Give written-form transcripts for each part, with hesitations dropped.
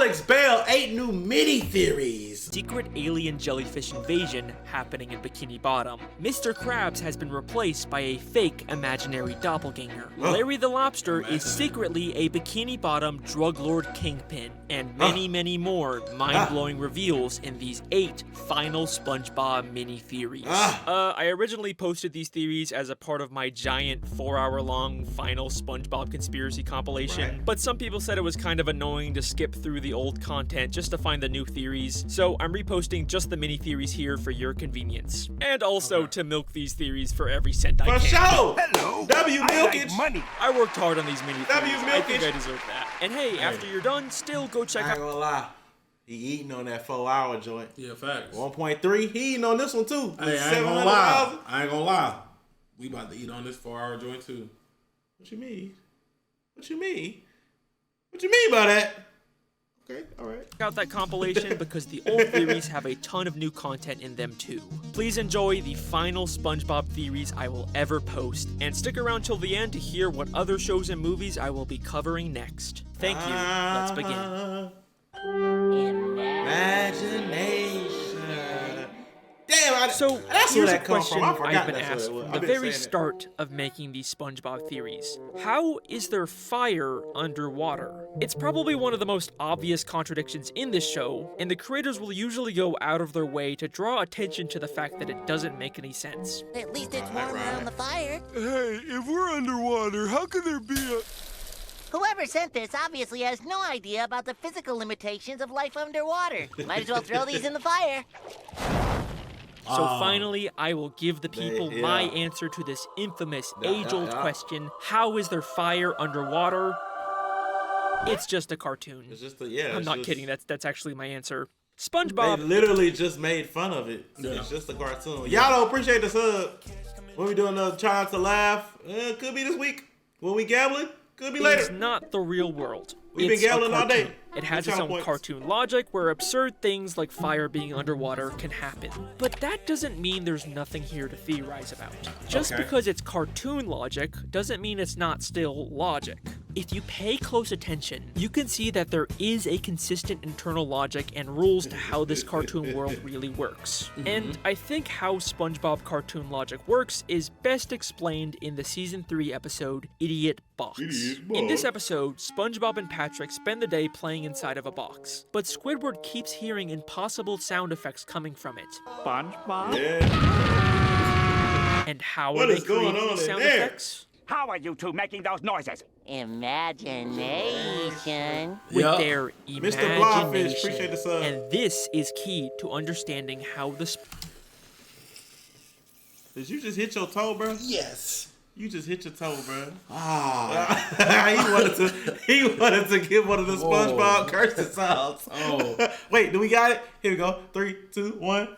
Alex Bell, 8 new mini theories. Secret alien jellyfish invasion happening in Bikini Bottom. Mr. Krabs has been replaced by a fake imaginary doppelganger. Larry the Lobster is secretly a Bikini Bottom drug lord kingpin. And many more mind-blowing reveals in these 8 final SpongeBob mini theories. I originally posted these theories as a part of my giant 4-hour-long final SpongeBob conspiracy compilation, but some people said it was kind of annoying to skip through the old content just to find the new theories, so I'm reposting just the mini theories here for your convenience. And also to milk these theories for every cent I can. For sure! Hello! W Milkage! Like money! I worked hard on these mini theories. I think Milkage. I deserve that. And hey, after you're done, still go check I ain't out... gonna lie. He eating on that 4-hour joint. Yeah, facts. 1.3. He eating on this one too. Hey, I ain't gonna lie. I ain't gonna lie. We about to eat on this 4-hour joint too. What you mean? What you mean? What you mean by that? Okay, alright. Check out that compilation because the old theories have a ton of new content in them too. Please enjoy the final SpongeBob theories I will ever post, and stick around till the end to hear what other shows and movies I will be covering next. Thank you. Let's begin. Imagination. Damn, So that's here's where a that comes question from. I forgot I've been that's what asked it was. from I've the been very saying it. start of making these SpongeBob theories. How is there fire underwater? It's probably one of the most obvious contradictions in this show, and the creators will usually go out of their way to draw attention to the fact that it doesn't make any sense. At least it's warm around the fire. Hey, if we're underwater, how could there be a... Whoever sent this obviously has no idea about the physical limitations of life underwater. Might as well throw these in the fire. So finally, I will give the people my answer to this infamous age-old question: how is there fire underwater? It's just a cartoon. It's just a, I'm not kidding. That's actually my answer. They SpongeBob. literally just made fun of it. It's just a cartoon. Y'all don't appreciate the sub. When we doing Try Not to Laugh, could be this week. When we gambling, could be later. It's not the real world. We've been It's a gambling all day. cartoon. It has Good its channel own points. cartoon logic where absurd things like fire being underwater can happen. But that doesn't mean there's nothing here to theorize about. Just because it's cartoon logic doesn't mean it's not still logic. If you pay close attention, you can see that there is a consistent internal logic and rules to how this cartoon world really works. And I think how SpongeBob cartoon logic works is best explained in the Season 3 episode, Idiot Box. In this episode, SpongeBob and Patrick spend the day playing inside of a box, but Squidward keeps hearing impossible sound effects coming from it. SpongeBob? Yeah. And how What are they is going creating on these in sound there? effects? How are you two making those noises? Imagination. With Yup. their Mr. Blobfish, imagination. appreciate the sub. And this is key to understanding how the Did you just hit your toe, bro? Yes. You just hit your toe, bro. Ah. he wanted to get one of the SpongeBob cursing sounds. Oh. Wait, do we got it? Here we go. 3, 2, 1.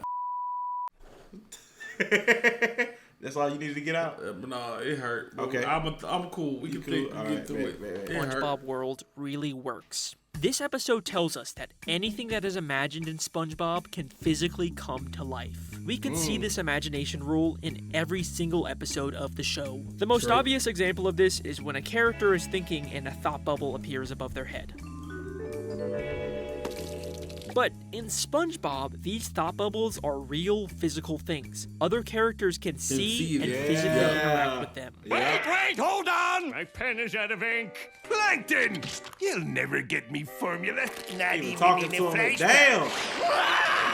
That's all you needed to get out. But no, it hurt. Okay. I'm cool. We can cool? get All right, through it. bet. It hurt. SpongeBob world really works. This episode tells us that anything that is imagined in SpongeBob can physically come to life. We can see this imagination rule in every single episode of the show. The most obvious example of this is when a character is thinking and a thought bubble appears above their head. But in SpongeBob, these thought bubbles are real physical things. Other characters can see and physically interact with them. Wait, hold on! My pen is out of ink. Plankton! You'll never get me formula. Not even Talking in to a him. flashback. Damn.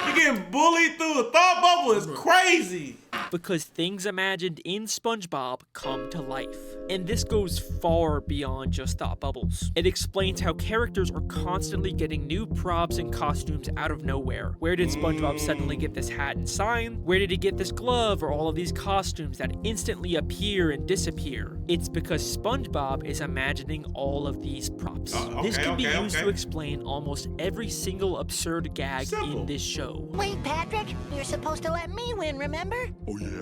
You getting bullied through a thought bubble is crazy. Because things imagined in SpongeBob come to life. And this goes far beyond just thought bubbles. It explains how characters are constantly getting new props and costumes out of nowhere. Where did SpongeBob suddenly get this hat and sign? Where did he get this glove or all of these costumes that instantly appear and disappear? It's because SpongeBob is imagining all of these props. This can be used to explain almost every single absurd gag in this show. Wait, Patrick, you're supposed to let me win, remember? Oh, yeah.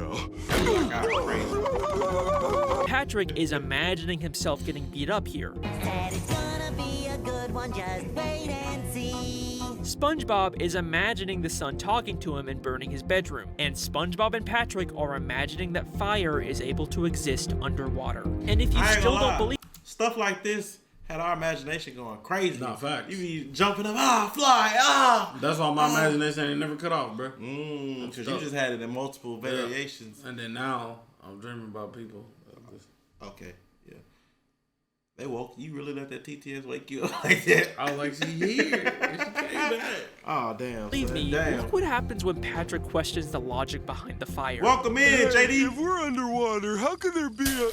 Patrick is imagining himself getting beat up here. Said it's gonna be a good one, just wait and see. SpongeBob is imagining the sun talking to him and burning his bedroom, and SpongeBob and Patrick are imagining that fire is able to exist underwater. And if you still don't believe, stuff like this had our imagination going crazy. Nah, facts. You be jumping up, fly, That's why my imagination ain't never cut off, bro. Because you just had it in multiple variations. And then now I'm dreaming about people. Okay, yeah. They woke you. Really let that TTS wake you up like that? I was like, she here. She came back. Oh, damn. Believe me, look what happens when Patrick questions the logic behind the fire. Welcome in, JD. If we're underwater, how could there be a...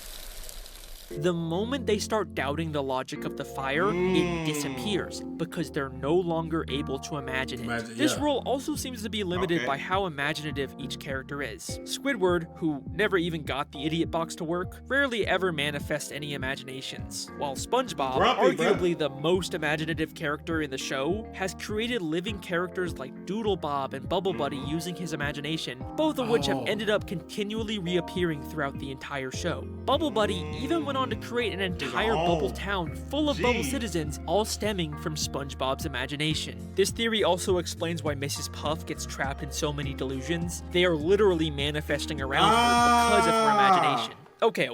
The moment they start doubting the logic of the fire, it disappears because they're no longer able to imagine it. This rule also seems to be limited by how imaginative each character is. Squidward, who never even got the idiot box to work, rarely ever manifests any imaginations, while Spongebob, arguably the most imaginative character in the show, has created living characters like Doodlebob and Bubble Buddy using his imagination, both of which have ended up continually reappearing throughout the entire show. Bubble Buddy even went on to create an entire bubble town full of bubble citizens, all stemming from SpongeBob's imagination. This theory also explains why Mrs. Puff gets trapped in so many delusions. They are literally manifesting around her because of her imagination. Okay.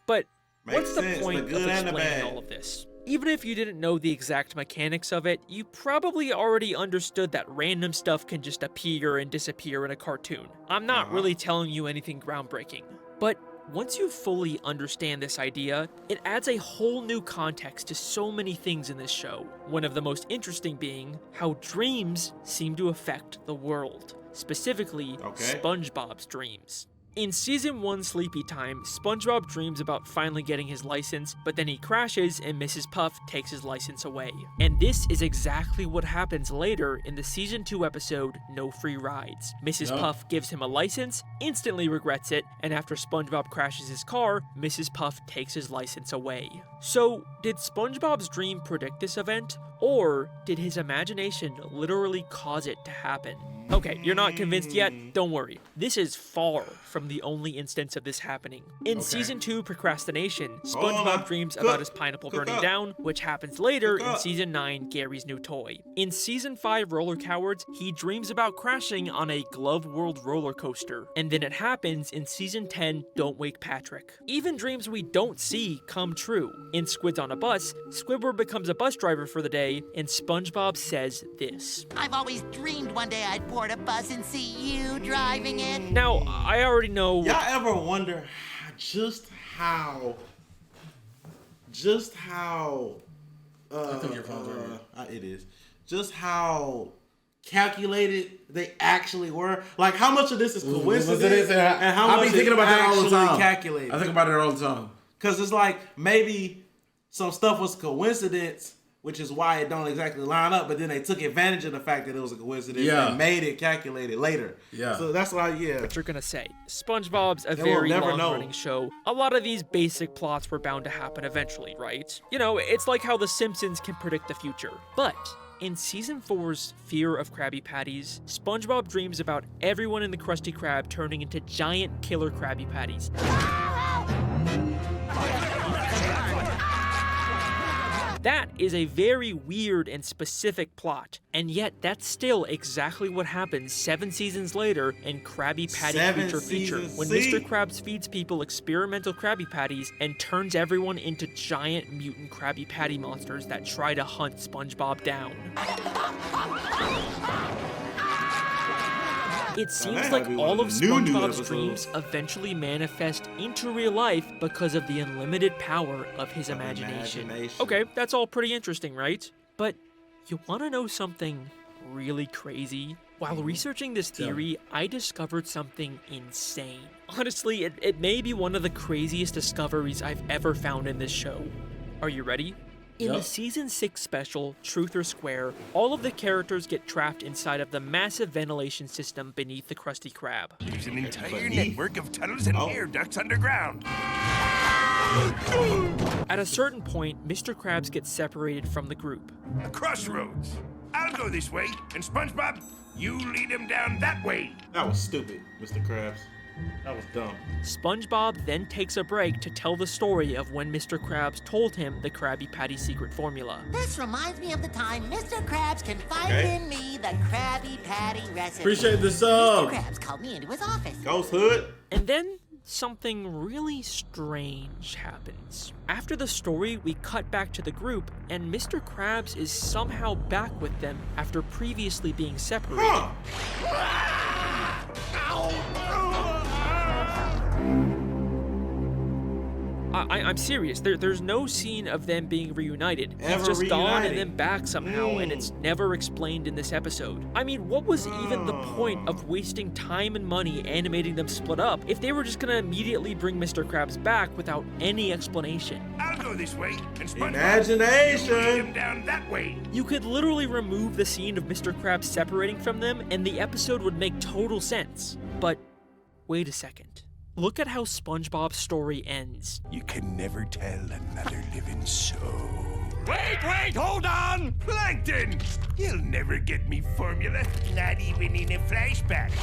But what's the point of explaining all of this? Even if you didn't know the exact mechanics of it, you probably already understood that random stuff can just appear and disappear in a cartoon. I'm not really telling you anything groundbreaking. But once you fully understand this idea, it adds a whole new context to so many things in this show. One of the most interesting being how dreams seem to affect the world, specifically SpongeBob's dreams. In Season 1 Sleepy Time, SpongeBob dreams about finally getting his license, but then he crashes and Mrs. Puff takes his license away. And this is exactly what happens later in the Season 2 episode, No Free Rides. Mrs. Puff gives him a license, instantly regrets it, and after SpongeBob crashes his car, Mrs. Puff takes his license away. So, did SpongeBob's dream predict this event? Or did his imagination literally cause it to happen? Okay, you're not convinced yet? Don't worry. This is far from the only instance of this happening. In Season 2 Procrastination, SpongeBob dreams about his pineapple burning down, which happens later in Season 9 Gary's New Toy. In Season 5 Roller Cowards, he dreams about crashing on a Glove World roller coaster. And then it happens in Season 10 Don't Wake Patrick. Even dreams we don't see come true. In Squids on a Bus, Squidward becomes a bus driver for the day, and SpongeBob says this. I've always dreamed one day I'd board a bus and see you driving it. Now, I already know... Y'all ever wonder just how I think your phone's ringing. it is. Just how calculated they actually were. Like, how much of this is coincidence and how much thinking about that all the time. Calculated. I think about it all the time. Because it's like maybe some stuff was coincidence, which is why it don't exactly line up, but then they took advantage of the fact that it was a coincidence and made it calculated later. Yeah. So that's why, What you're gonna say. SpongeBob's a very long-running show. A lot of these basic plots were bound to happen eventually, right? You know, it's like how The Simpsons can predict the future. But in Season 4's Fear of Krabby Patties, SpongeBob dreams about everyone in the Krusty Krab turning into giant killer Krabby Patties. That is a very weird and specific plot, and yet that's still exactly what happens 7 seasons later in Krabby Patty Creature Feature, when Mr. Krabs feeds people experimental Krabby Patties and turns everyone into giant mutant Krabby Patty monsters that try to hunt SpongeBob down. It seems like all of SpongeBob's dreams eventually manifest into real life because of the unlimited power of his imagination. Okay, that's all pretty interesting, right? But you want to know something really crazy? While researching this theory, I discovered something insane. Honestly, it may be one of the craziest discoveries I've ever found in this show. Are you ready? In the Season 6 special, Truth or Square, all of the characters get trapped inside of the massive ventilation system beneath the Krusty Krab. There's an entire network of tunnels and air ducts underground. At a certain point, Mr. Krabs gets separated from the group. A crossroads. I'll go this way, and SpongeBob, you lead him down that way. That was stupid, Mr. Krabs. That was dumb. SpongeBob then takes a break to tell the story of when Mr. Krabs told him the Krabby Patty secret formula. This reminds me of the time Mr. Krabs confided in me the Krabby Patty recipe. Appreciate the sub. Mr. Krabs called me into his office. Ghost Hood. And then something really strange happens. After the story, we cut back to the group, and Mr. Krabs is somehow back with them after previously being separated. I'm serious. There's no scene of them being reunited. He's just gone and then back somehow, and it's never explained in this episode. I mean, what was even the point of wasting time and money animating them split up if they were just gonna immediately bring Mr. Krabs back without any explanation? I'll go this way, and SpongeBob, Imagination! you lead him down that way. You could literally remove the scene of Mr. Krabs separating from them, and the episode would make total sense. But wait a second. Look at how SpongeBob's story ends. You can never tell another living soul. Wait, hold on! Plankton! You'll never get me formula, not even in a flashback. He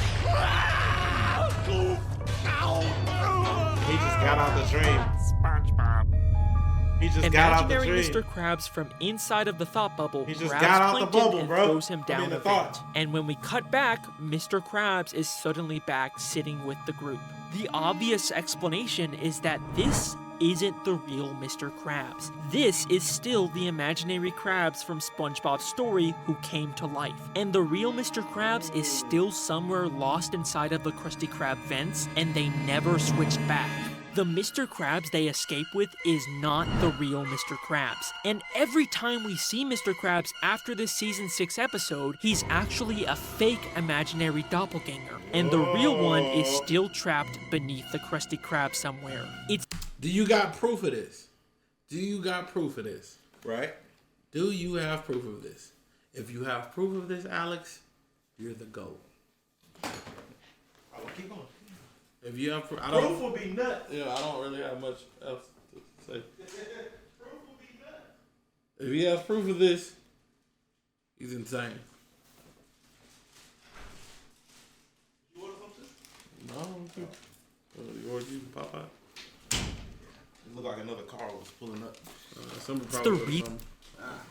just got out the dream. SpongeBob. He just got out the Imaginary dream. Mr. Krabs from inside of the thought bubble He just grabs got out the Plankton bubble, and bro. throws him down the a thought. vent. And when we cut back, Mr. Krabs is suddenly back sitting with the group. The obvious explanation is that this isn't the real Mr. Krabs. This is still the imaginary Krabs from SpongeBob's story who came to life. And the real Mr. Krabs is still somewhere lost inside of the Krusty Krab vents, and they never switched back. The Mr. Krabs they escape with is not the real Mr. Krabs. And every time we see Mr. Krabs after this season 6 episode, he's actually a fake imaginary doppelganger. And the real one is still trapped beneath the Krusty Krab somewhere. Do you got proof of this? Do you got proof of this? Right? Do you have proof of this? If you have proof of this, Alex, you're the GOAT. I will keep going. If you have proof, Proof will be nuts. Yeah, I don't really have much else to say. Proof will be nuts. If he has proof of this, he's insane. You order something? No, you ordered you pop out. It looked like another car was pulling up.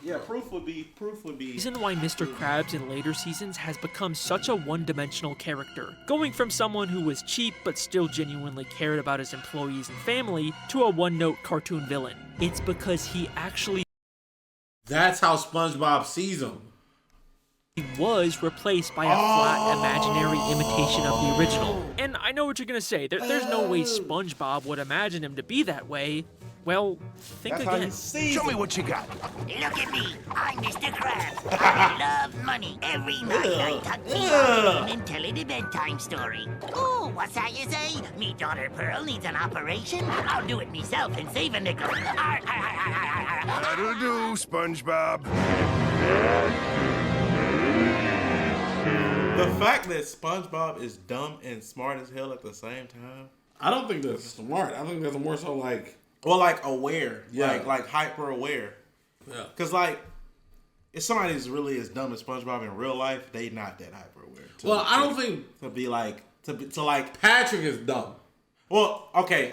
Yeah, proof would be. The reason why Mr. Krabs in later seasons has become such a one-dimensional character, going from someone who was cheap but still genuinely cared about his employees and family to a one-note cartoon villain. It's because he actually That's how SpongeBob sees him. was replaced by a flat imaginary imitation of the original. And I know what you're gonna say, there's no way SpongeBob would imagine him to be that way. Well, think again. Show me what you got. Look at me. I'm Mr. Krabs. I love money. Every night I tuck me up and tell it a bedtime story. Ooh, what's that you say? Me daughter Pearl needs an operation? I'll do it myself and save a nickel. That'll do, SpongeBob. The fact that SpongeBob is dumb and smart as hell at the same time. I don't think that's smart. I think that's more so like... Well, like aware. Yeah. Like hyper aware. Yeah. Because, like, if somebody's really as dumb as SpongeBob in real life, they not that hyper aware. Well, I don't think... To be like... To like... Patrick is dumb. Well, okay.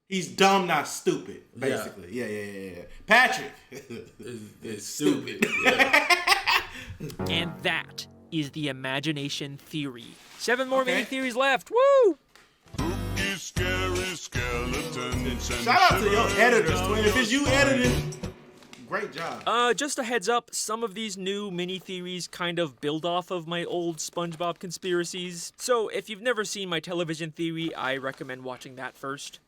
He's dumb, not stupid, basically. Yeah. Patrick is stupid. Yeah. And that is the imagination theory. 7 more mini theories left. Woo! Scary skeletons. Shout out to your editors, Twin. If it's you editing, great job. Just a heads up, some of these new mini theories kind of build off of my old SpongeBob conspiracies. So if you've never seen my television theory, I recommend watching that first.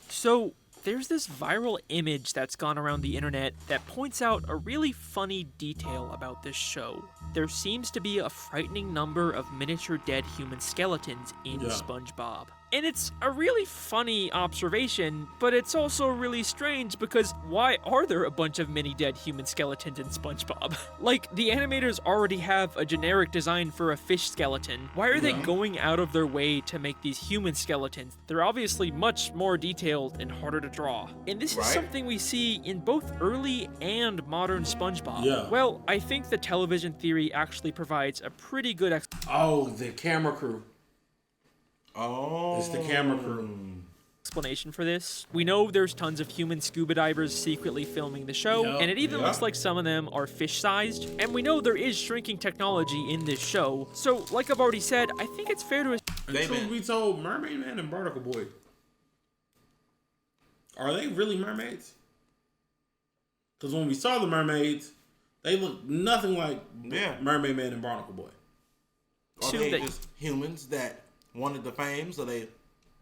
So there's this viral image that's gone around the internet that points out a really funny detail about this show. There seems to be a frightening number of miniature dead human skeletons in SpongeBob. And it's a really funny observation, but it's also really strange because why are there a bunch of mini dead human skeletons in SpongeBob? Like, the animators already have a generic design for a fish skeleton. Why are they going out of their way to make these human skeletons? They're obviously much more detailed and harder to draw. And this is something we see in both early and modern SpongeBob. Yeah. Well, I think the television theory actually provides a pretty good the camera crew. Oh. It's the camera crew. Explanation for this. We know there's tons of human scuba divers secretly filming the show, and it even looks like some of them are fish-sized. And we know there is shrinking technology in this show, so like I've already said, I think it's fair to And truth be told, Mermaid Man and Barnacle Boy, are they really mermaids? Because when we saw the mermaids, they look nothing like Mermaid Man and Barnacle Boy. Are they just humans that wanted the fame, so they,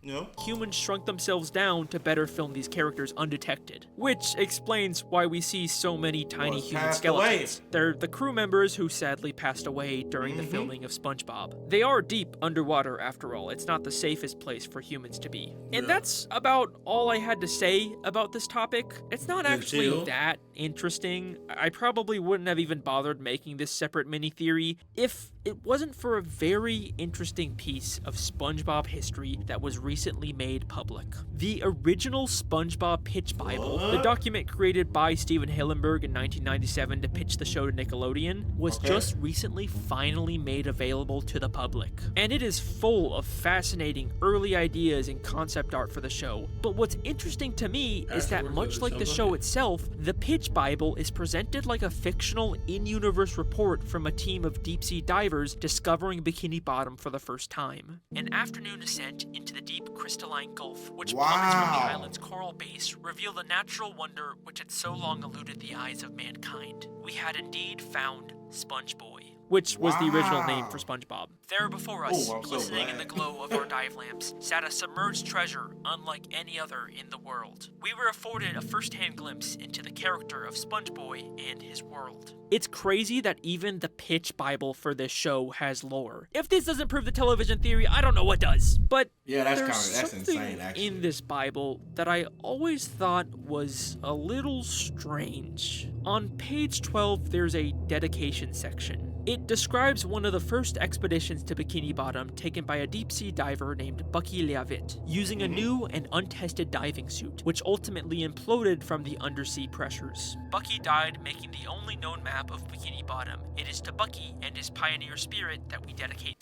you know? Humans shrunk themselves down to better film these characters undetected, which explains why we see so many tiny human skeletons. They're the crew members who sadly passed away during the filming of SpongeBob. They are deep underwater after all. It's not the safest place for humans to be. And that's about all I had to say about this topic. It's not actually that interesting. I probably wouldn't have even bothered making this separate mini-theory if it wasn't for a very interesting piece of SpongeBob history that was recently made public. The original SpongeBob Pitch Bible, the document created by Steven Hillenburg in 1997 to pitch the show to Nickelodeon, was just recently finally made available to the public. And it is full of fascinating early ideas and concept art for the show. But what's interesting to me is that much like the show itself, the Pitch Bible is presented like a fictional in-universe report from a team of deep-sea divers discovering Bikini Bottom for the first time. An afternoon ascent into the deep crystalline gulf, which plummets from the island's coral base, revealed a natural wonder which had so long eluded the eyes of mankind. We had indeed found Spongebob, which was the original name for SpongeBob. There before us, glistening in the glow of our dive lamps, sat a submerged treasure unlike any other in the world. We were afforded a first-hand glimpse into the character of Spongebob and his world. It's crazy that even the Pitch Bible for this show has lore. If this doesn't prove the television theory, I don't know what does. But that's insane, actually. In this Bible that I always thought was a little strange. On page 12, there's a dedication section. It describes one of the first expeditions to Bikini Bottom taken by a deep-sea diver named Bucky Leavitt, using a new and untested diving suit, which ultimately imploded from the undersea pressures. Bucky died making the only known map of Bikini Bottom. It is to Bucky and his pioneer spirit that we dedicate.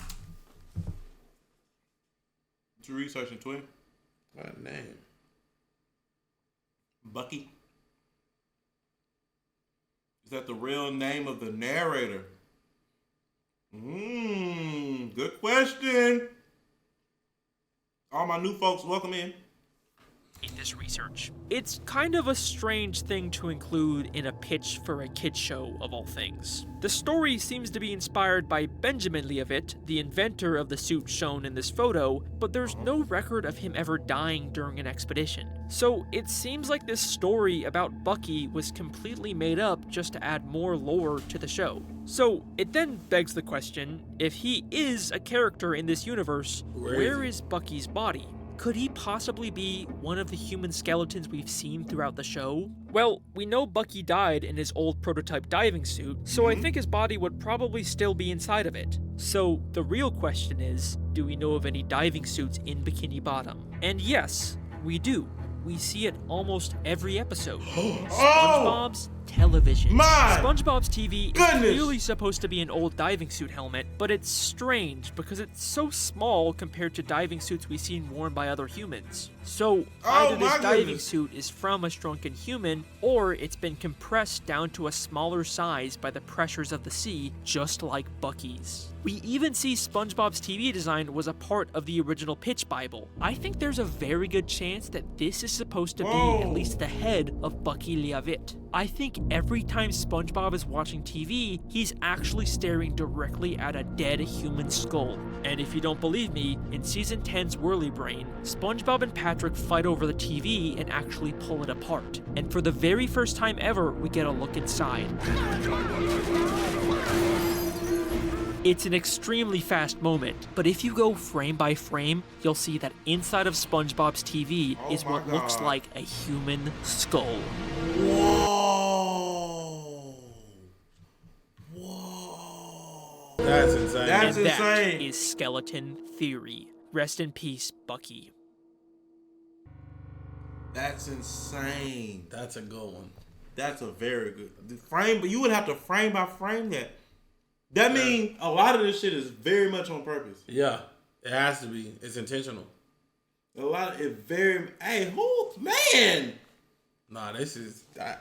What you researching, Twin? What name? Bucky. Is that the real name of the narrator? Good question. All my new folks, welcome in. In this research. It's kind of a strange thing to include in a pitch for a kid's show, of all things. The story seems to be inspired by Benjamin Leavitt, the inventor of the suit shown in this photo, but there's no record of him ever dying during an expedition. So it seems like this story about Bucky was completely made up just to add more lore to the show. So it then begs the question, if he is a character in this universe, where is Bucky's body? Could he possibly be one of the human skeletons we've seen throughout the show? Well, we know Bucky died in his old prototype diving suit, so I think his body would probably still be inside of it. So the real question is, do we know of any diving suits in Bikini Bottom? And yes, we do. We see it almost every episode. SpongeBob's television. SpongeBob's TV is clearly supposed to be an old diving suit helmet, but it's strange because it's so small compared to diving suits we've seen worn by other humans. So either this diving suit is from a shrunken human, or it's been compressed down to a smaller size by the pressures of the sea, just like Bucky's. We even see SpongeBob's TV design was a part of the original Pitch Bible. I think there's a very good chance that this is supposed to be at least the head of Bucky Leavitt. I think every time SpongeBob is watching TV, he's actually staring directly at a dead human skull. And if you don't believe me, in Season 10's Whirly Brain, SpongeBob and Patrick fight over the TV and actually pull it apart. And for the very first time ever, we get a look inside. It's an extremely fast moment, but if you go frame by frame, you'll see that inside of SpongeBob's TV is what looks like a human skull. Whoa! That's insane. That's and insane. That is skeleton theory. Rest in peace, Bucky. That's insane. That's a good one. That's a very good frame, but you would have to frame by frame that. That means a lot of this shit is very much on purpose. Yeah, it has to be. It's intentional. A lot of it very. Hey, man? Nah, this is. I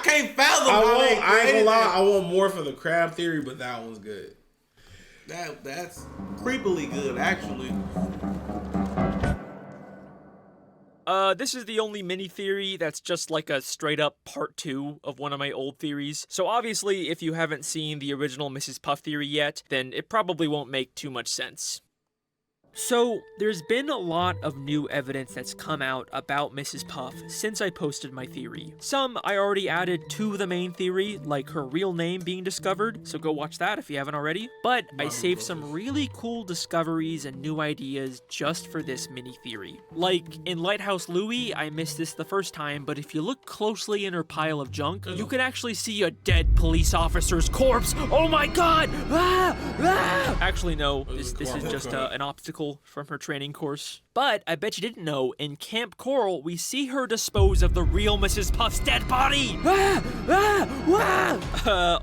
can't fathom. I ain't gonna lie. I want more for the crab theory, but that one's good. That's creepily good, actually. This is the only mini theory that's just like a straight up part 2 of one of my old theories. So obviously, if you haven't seen the original Mrs. Puff theory yet, then it probably won't make too much sense. So, there's been a lot of new evidence that's come out about Mrs. Puff since I posted my theory. Some I already added to the main theory, like her real name being discovered, so go watch that if you haven't already. But I saved some really cool discoveries and new ideas just for this mini theory. Like, in Lighthouse Louie, I missed this the first time, but if you look closely in her pile of junk, you can actually see a dead police officer's corpse! Oh my god! Ah! Ah! Actually, no, this is just an obstacle from her training course. But I bet you didn't know, in Camp Coral, we see her dispose of the real Mrs. Puff's dead body!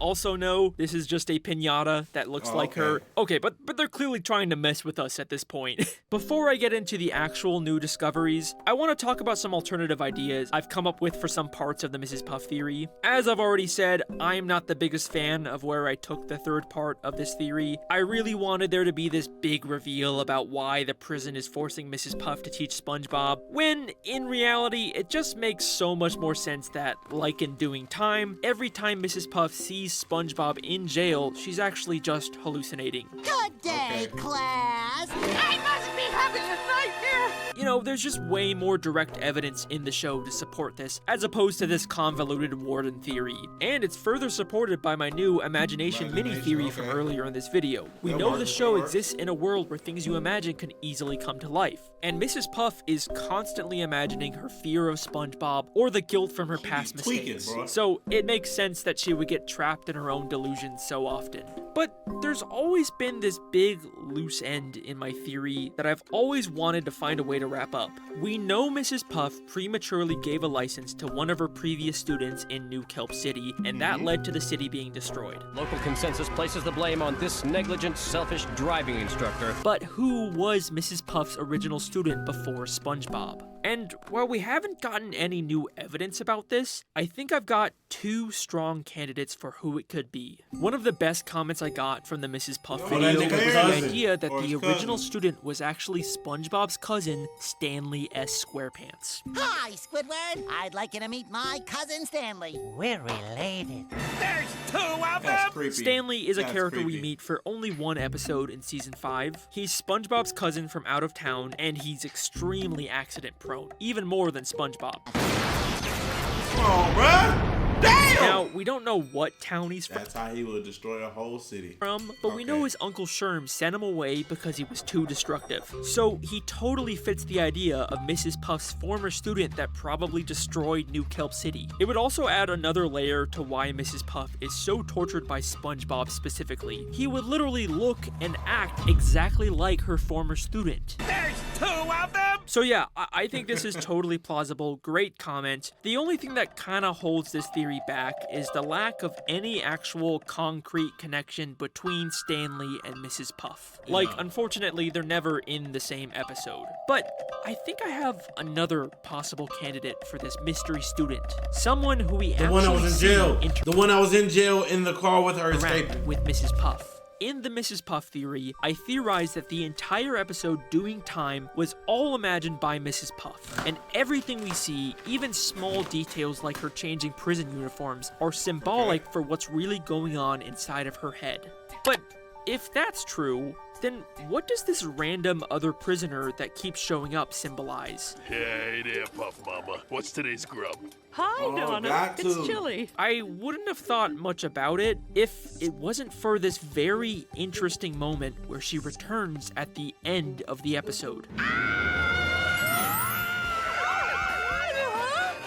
Also no, this is just a piñata that looks like her. Okay, but they're clearly trying to mess with us at this point. Before I get into the actual new discoveries, I want to talk about some alternative ideas I've come up with for some parts of the Mrs. Puff theory. As I've already said, I'm not the biggest fan of where I took the third part of this theory. I really wanted there to be this big reveal about why the prison is forcing Mrs. Puff to teach Spongebob, when, in reality, it just makes so much more sense that, like in Doing Time, every time Mrs. Puff sees Spongebob in jail, she's actually just hallucinating. Good day, class! I must be having a nightmare! You know, there's just way more direct evidence in the show to support this, as opposed to this convoluted warden theory. And it's further supported by my new imagination mini theory from earlier in this video. We know the show exists in a world where things you imagine can easily come to life. And Mrs. Puff is constantly imagining her fear of SpongeBob or the guilt from her past mistakes. So it makes sense that she would get trapped in her own delusions so often. But there's always been this big loose end in my theory that I've always wanted to find a way to wrap up. We know Mrs. Puff prematurely gave a license to one of her previous students in New Kelp City, and that led to the city being destroyed. Local consensus places the blame on this negligent, selfish driving instructor. But who was Mrs. Puff's original student before SpongeBob? And while we haven't gotten any new evidence about this, I think I've got 2 strong candidates for who it could be. One of the best comments I got from the Mrs. Puff video was the idea that the original student was actually SpongeBob's cousin, Stanley S. Squarepants. Hi, Squidward. I'd like you to meet my cousin Stanley. We're related. There's 2 of them! Stanley is a character we meet for only 1 episode in season 5. He's SpongeBob's cousin from out of town, and he's extremely accident-prone, even more than SpongeBob. Come on, bruh! Damn! Now, we don't know what town he's from. That's how he would destroy a whole city. But we know his Uncle Sherm sent him away because he was too destructive. So he totally fits the idea of Mrs. Puff's former student that probably destroyed New Kelp City. It would also add another layer to why Mrs. Puff is so tortured by SpongeBob specifically. He would literally look and act exactly like her former student. There's 2 of them! So yeah, I think this is totally plausible. Great comment. The only thing that kind of holds this theory back is the lack of any actual concrete connection between Stanley and Mrs. Puff. Like, unfortunately, they're never in the same episode. But I think I have another possible candidate for this mystery student. Someone who we actually The one that was in jail. The one that was in jail in the car with her escaping. With Mrs. Puff. In the Mrs. Puff theory, I theorized that the entire episode Doing Time was all imagined by Mrs. Puff, and everything we see, even small details like her changing prison uniforms, are symbolic for what's really going on inside of her head. But if that's true, then what does this random other prisoner that keeps showing up symbolize? Hey there, Puff Mama. What's today's grub? Hi, Donna. It's chilly. I wouldn't have thought much about it if it wasn't for this very interesting moment where she returns at the end of the episode.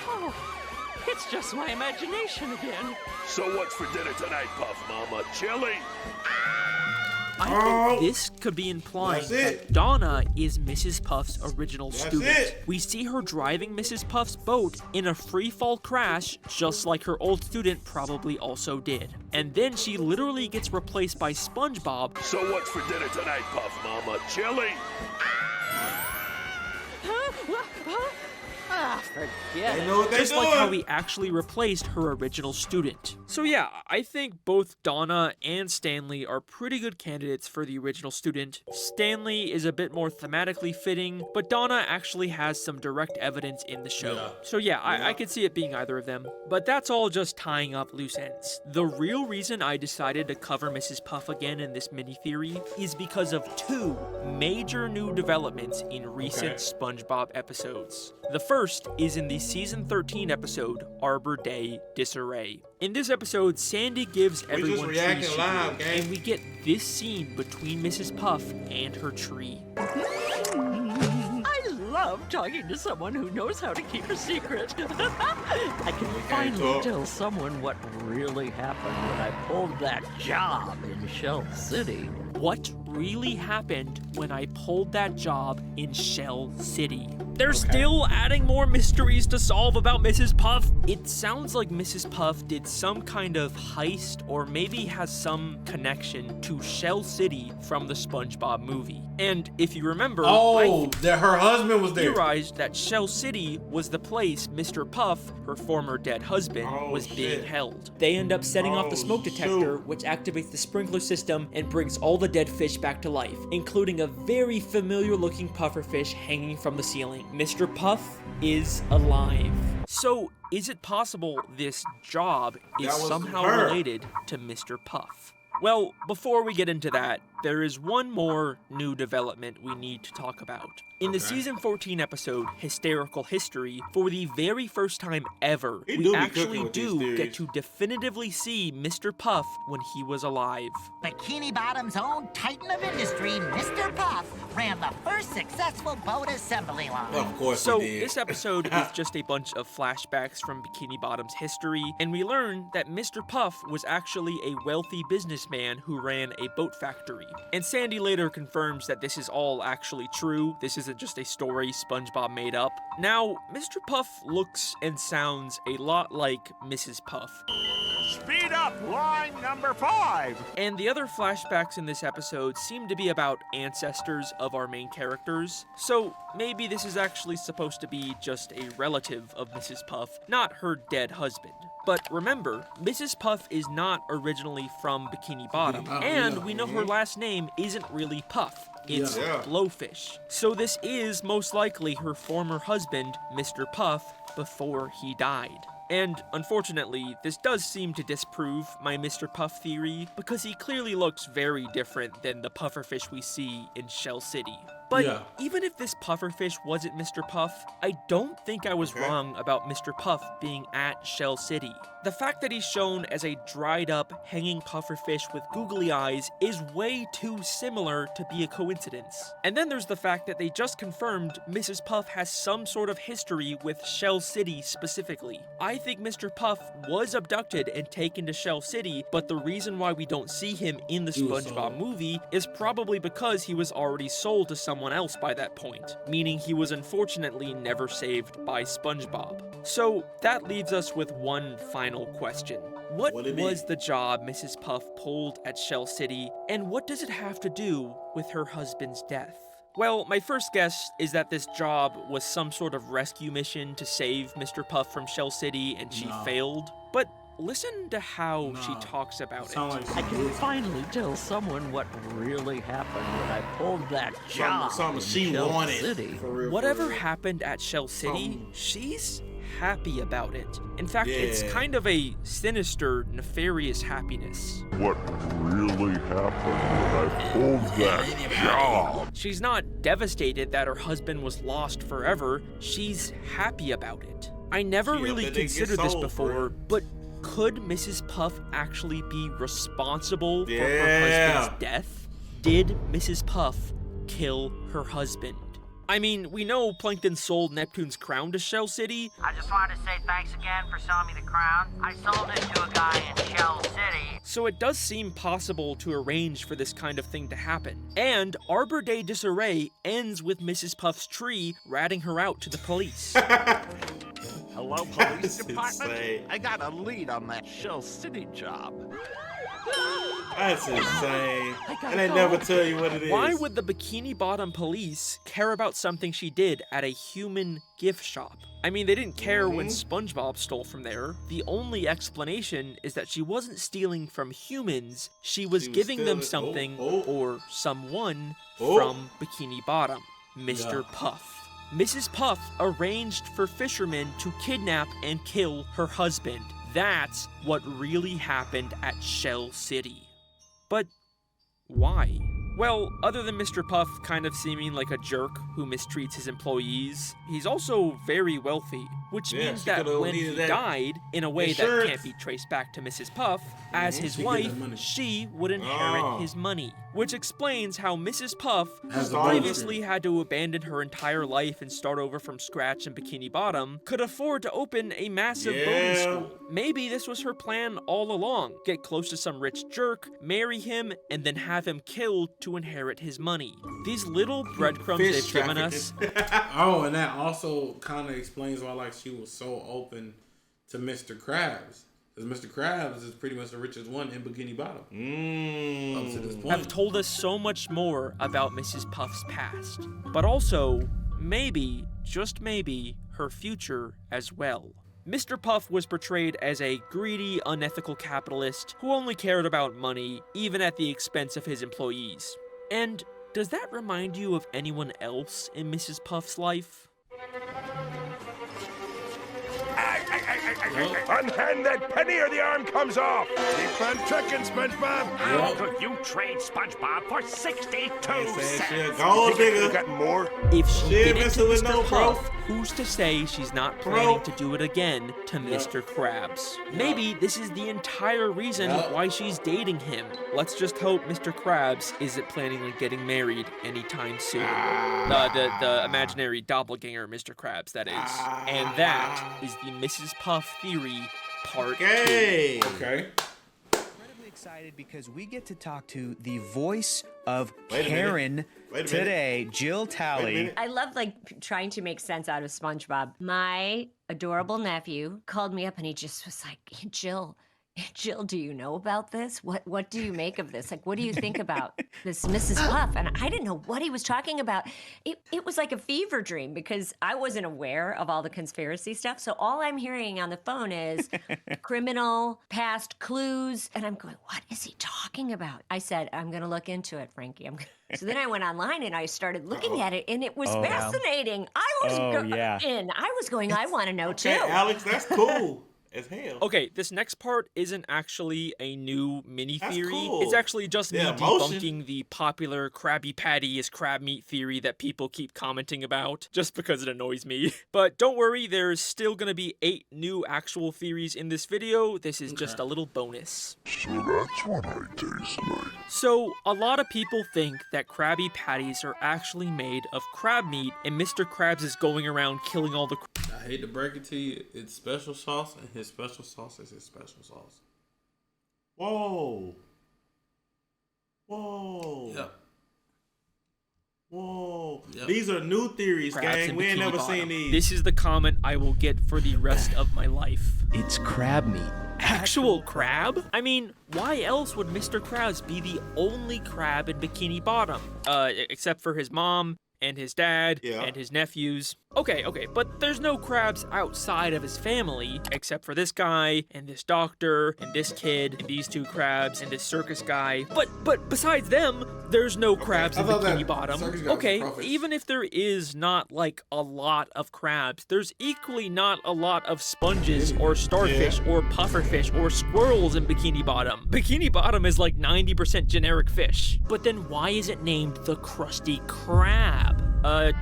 Oh, it's just my imagination again. So what's for dinner tonight, Puff Mama? Chili? I think this could be implying that Donna is Mrs. Puff's original student. We see her driving Mrs. Puff's boat in a free-fall crash, just like her old student probably also did. And then she literally gets replaced by SpongeBob. So what's for dinner tonight, Puff Mama? Chili? Ah, forget They know what they're Just doing. like how he actually replaced her original student. So yeah, I think both Donna and Stanley are pretty good candidates for the original student. Stanley is a bit more thematically fitting, but Donna actually has some direct evidence in the show. Yeah. So yeah, I could see it being either of them. But that's all just tying up loose ends. The real reason I decided to cover Mrs. Puff again in this mini-theory is because of two major new developments in recent SpongeBob episodes. The first is in the season 13 episode, Arbor Day Disarray. In this episode, Sandy gives everyone trees reacting she live, grew, gang. and we get this scene between Mrs. Puff and her tree. I love talking to someone who knows how to keep a secret. I can finally tell someone what really happened when I pulled that job in Shell City. What really happened when I pulled that job in Shell City? They're still adding more mysteries to solve about Mrs. Puff. It sounds like Mrs. Puff did some kind of heist or maybe has some connection to Shell City from the SpongeBob movie. And if you remember, that her husband was there. Theorized that Shell City was the place Mr. Puff, her former dead husband, was being held. They end up setting off the smoke detector, which activates the sprinkler system and brings all the dead fish back to life, including a very familiar looking pufferfish hanging from the ceiling. Mr. Puff is alive. So, is it possible this job is somehow related to Mr. Puff? Well, before we get into that, there is one more new development we need to talk about. In the season 14 episode, Hysterical History, for the very first time ever, we actually do get to definitively see Mr. Puff when he was alive. Bikini Bottom's own titan of industry, Mr. Puff, ran the first successful boat assembly line. Of course So he did. this episode is just a bunch of flashbacks from Bikini Bottom's history, and we learn that Mr. Puff was actually a wealthy businessman who ran a boat factory. And Sandy later confirms that this is all actually true. This isn't just a story SpongeBob made up. Now, Mr. Puff looks and sounds a lot like Mrs. Puff. Speed up, line number 5. And the other flashbacks in this episode seem to be about ancestors of our main characters, so maybe this is actually supposed to be just a relative of Mrs. Puff, not her dead husband. But remember, Mrs. Puff is not originally from Bikini Bottom, and we know her last name isn't really Puff. It's Blowfish. So this is most likely her former husband, Mr. Puff, before he died. And unfortunately, this does seem to disprove my Mr. Puff theory, because he clearly looks very different than the pufferfish we see in Shell City. But even if this pufferfish wasn't Mr. Puff, I don't think I was wrong about Mr. Puff being at Shell City. The fact that he's shown as a dried up, hanging pufferfish with googly eyes is way too similar to be a coincidence. And then there's the fact that they just confirmed Mrs. Puff has some sort of history with Shell City specifically. I think Mr. Puff was abducted and taken to Shell City, but the reason why we don't see him in the SpongeBob movie is probably because he was already sold to someone else by that point, meaning he was unfortunately never saved by SpongeBob. So that leaves us with one final question. What was the job Mrs. Puff pulled at Shell City, and what does it have to do with her husband's death? Well, my first guess is that this job was some sort of rescue mission to save Mr. Puff from Shell City, and she failed. But listen to how she talks about it. I can finally tell someone what really happened when I pulled that job Something in she Shell wanted. City. Whatever happened at Shell City, she's happy about it. In fact, it's kind of a sinister, nefarious happiness. What really happened when I pulled that job? She's not devastated that her husband was lost forever. She's happy about it. I never really considered this before, but could Mrs. Puff actually be responsible for her husband's death? Did Mrs. Puff kill her husband? I mean, we know Plankton sold Neptune's crown to Shell City. I just wanted to say thanks again for selling me the crown. I sold it to a guy in Shell City. So it does seem possible to arrange for this kind of thing to happen. And Arbor Day Disarray ends with Mrs. Puff's tree ratting her out to the police. Hello, police department. I got a lead on that Shell City job. That's insane. And they never tell you what it is. Why would the Bikini Bottom police care about something she did at a human gift shop? I mean, they didn't care when SpongeBob stole from there. The only explanation is that she wasn't stealing from humans. She was giving them something or someone from Bikini Bottom, Mr. Puff. Mrs. Puff arranged for fishermen to kidnap and kill her husband. That's what really happened at Shell City. But why? Well, other than Mr. Puff kind of seeming like a jerk who mistreats his employees, he's also very wealthy, which means that when he died, in a way that can't be traced back to Mrs. Puff, as his wife, she would inherit his money. Which explains how Mrs. Puff, who previously had to abandon her entire life and start over from scratch in Bikini Bottom, could afford to open a massive boating school. Maybe this was her plan all along. Get close to some rich jerk, marry him, and then have him killed to inherit his money. These little breadcrumbs they've given us. Oh, and that also kind of explains why like she was so open to Mr. Krabs. Because Mr. Krabs is pretty much the richest one in Bikini Bottom. Up to this point. Have told us so much more about Mrs. Puff's past. But also, maybe, just maybe, her future as well. Mr. Puff was portrayed as a greedy, unethical capitalist who only cared about money, even at the expense of his employees. And does that remind you of anyone else in Mrs. Puff's life? Unhand that penny or the arm comes off. Keep on trucking, SpongeBob. How could you trade SpongeBob for 62 cents? Gold digger. Got more? If she did it to Mr. Puff, who's to say she's not planning to do it again to Mr. Krabs? Maybe this is the entire reason why she's dating him. Let's just hope Mr. Krabs isn't planning on getting married anytime soon. The imaginary doppelganger Mr. Krabs, that is. And that is the Mrs. Puff theory part 2. Okay. Incredibly excited because we get to talk to the voice of Karen today, Jill Talley. I love trying to make sense out of SpongeBob. My adorable nephew called me up and he just was like, Jill, do you know about this? What do you make of this? Like, what do you think about this Mrs. Puff? And I didn't know what he was talking about. It was like a fever dream because I wasn't aware of all the conspiracy stuff. So all I'm hearing on the phone is criminal, past clues. And I'm going, what is he talking about? I said, I'm going to look into it, Frankie. So then I went online and I started looking at it and it was fascinating. I was in. I was going, I want to know too. Alex, that's cool. As hell. Okay, this next part isn't actually a new mini theory. Cool. It's actually just me debunking the popular Krabby Patty is crab meat theory that people keep commenting about, just because it annoys me. But don't worry, there's still gonna be 8 new actual theories in this video. This is just a little bonus. So that's what I taste like. So, a lot of people think that Krabby Patties are actually made of crab meat, and Mr. Krabs is going around killing all the I hate to break it to you, it's special sauce, and his special sauce is his special sauce. Whoa. Yep. Whoa. Yep. These are new theories, gang. We ain't never seen these. This is the comment I will get for the rest of my life. It's crab meat. Actual crab? I mean, why else would Mr. Krabs be the only crab in Bikini Bottom? Except for his mom and his dad and his nephews. Okay, but there's no crabs outside of his family, except for this guy, and this doctor, and this kid, and these 2 crabs, and this circus guy. But besides them, there's no crabs in Bikini Bottom. Okay, even if there is not, like, a lot of crabs, there's equally not a lot of sponges, or starfish, or pufferfish, or squirrels in Bikini Bottom. Bikini Bottom is like 90% generic fish. But then why is it named the Krusty Krab?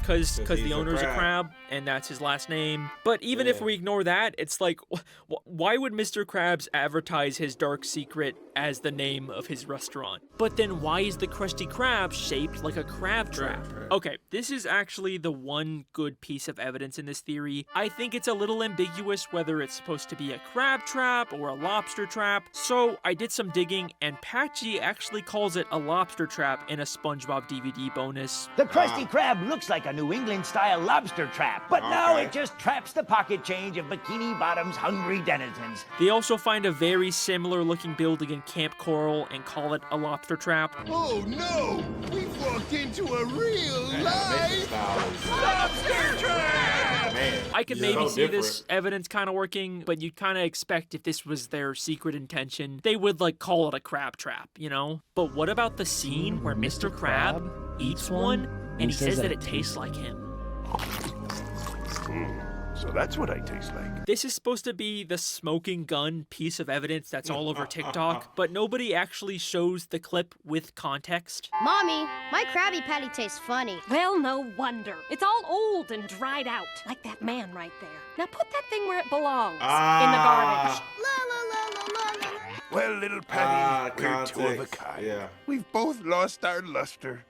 Cause the owner's a crab, and that's his last name. But even if we ignore that, it's like, why would Mr. Krabs advertise his dark secret as the name of his restaurant? But then why is the Krusty Krab shaped like a crab trap? Okay, this is actually the one good piece of evidence in this theory. I think it's a little ambiguous whether it's supposed to be a crab trap or a lobster trap, so I did some digging, and Patchy actually calls it a lobster trap in a SpongeBob DVD bonus. The Krusty Krab looks like a New England-style lobster trap, but now it just traps the pocket change of Bikini Bottom's hungry denizens. They also find a very similar-looking building in Camp Coral and call it a lobster trap. Oh no! We've walked into a real life lobster trap! Man, I could maybe see this evidence kind of working, but you'd kind of expect if this was their secret intention, they would like call it a crab trap, you know? But what about the scene where Mr. Crab eats one and he says that it tastes like him? So that's what I taste like. This is supposed to be the smoking gun piece of evidence that's all over TikTok, but nobody actually shows the clip with context. Mommy, my Krabby Patty tastes funny. Well, no wonder. It's all old and dried out, like that man right there. Now put that thing where it belongs, in the garbage. Well, little Patty, we're context. two of a kind. Yeah. We've both lost our luster.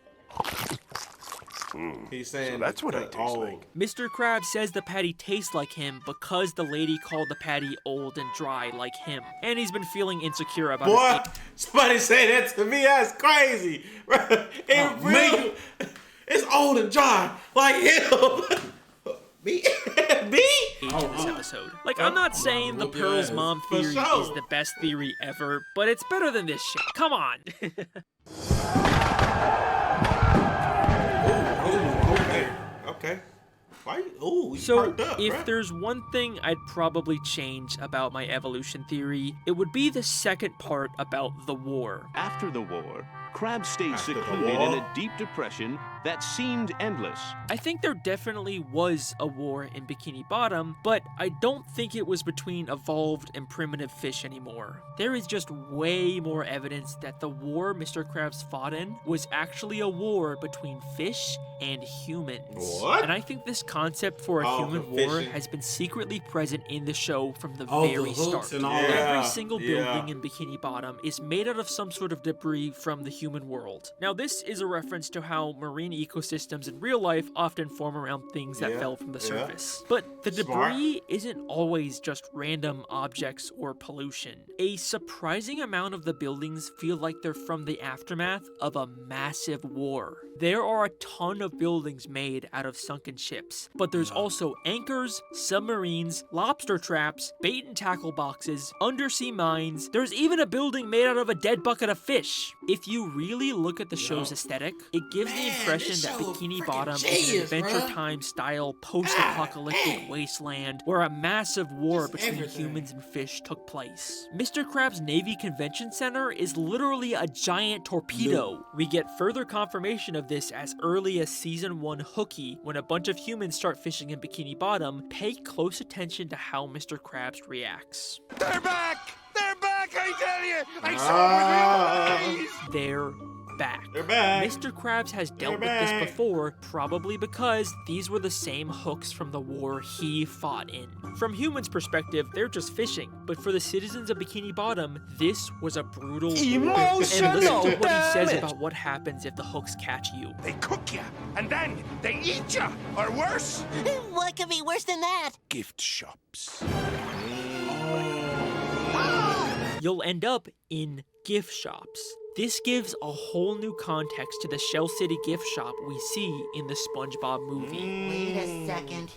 He's saying so that's what I taste like. Mr. Krabs says the patty tastes like him because the lady called the patty old and dry like him. And he's been feeling insecure about Boy, somebody say that to me, that's crazy. It's old and dry like him. Me? In this episode. Like, I'm not saying the Pearl's mom theory is the best theory ever, but it's better than this shit. Come on. Okay. Why? Ooh, so up, if bro. there's one thing I'd probably change about my evolution theory, it would be the second part about the war. After the war, Krabs stayed secluded in a deep depression that seemed endless. I think there definitely was a war in Bikini Bottom, but I don't think it was between evolved and primitive fish anymore. There is just way more evidence that the war Mr. Krabs fought in was actually a war between fish and humans. What? And I think this concept for a human war has been secretly present in the show from the very start. Every single building in Bikini Bottom is made out of some sort of debris from the human world. Now, this is a reference to how marine ecosystems in real life often form around things that fell from the surface. But the debris isn't always just random objects or pollution. A surprising amount of the buildings feel like they're from the aftermath of a massive war. There are a ton of buildings made out of sunken ships, but there's also anchors, submarines, lobster traps, bait and tackle boxes, undersea mines. There's even a building made out of a dead bucket of fish. If you really look at the show's aesthetic, it gives the impression that Bikini Bottom is an Adventure Time style post-apocalyptic wasteland where a massive war between humans and fish took place. Mr. Krabs' Navy Convention Center is literally a giant torpedo. We get further confirmation of this as early as Season 1 Hooky, when a bunch of humans start fishing in Bikini Bottom. Pay close attention to how Mr. Krabs reacts. They're back! They're back, I tell you! I saw it with real eyes! They're back. They're back. Mr. Krabs has dealt with this before, probably because these were the same hooks from the war he fought in. From humans' perspective, they're just fishing, but for the citizens of Bikini Bottom, this was a brutal war. And listen to what he says about what happens if the hooks catch you. They cook you, and then they eat you, or worse. What could be worse than that? Gift shops. You'll end up in gift shops. This gives a whole new context to the Shell City gift shop we see in the Spongebob movie. Wait a second.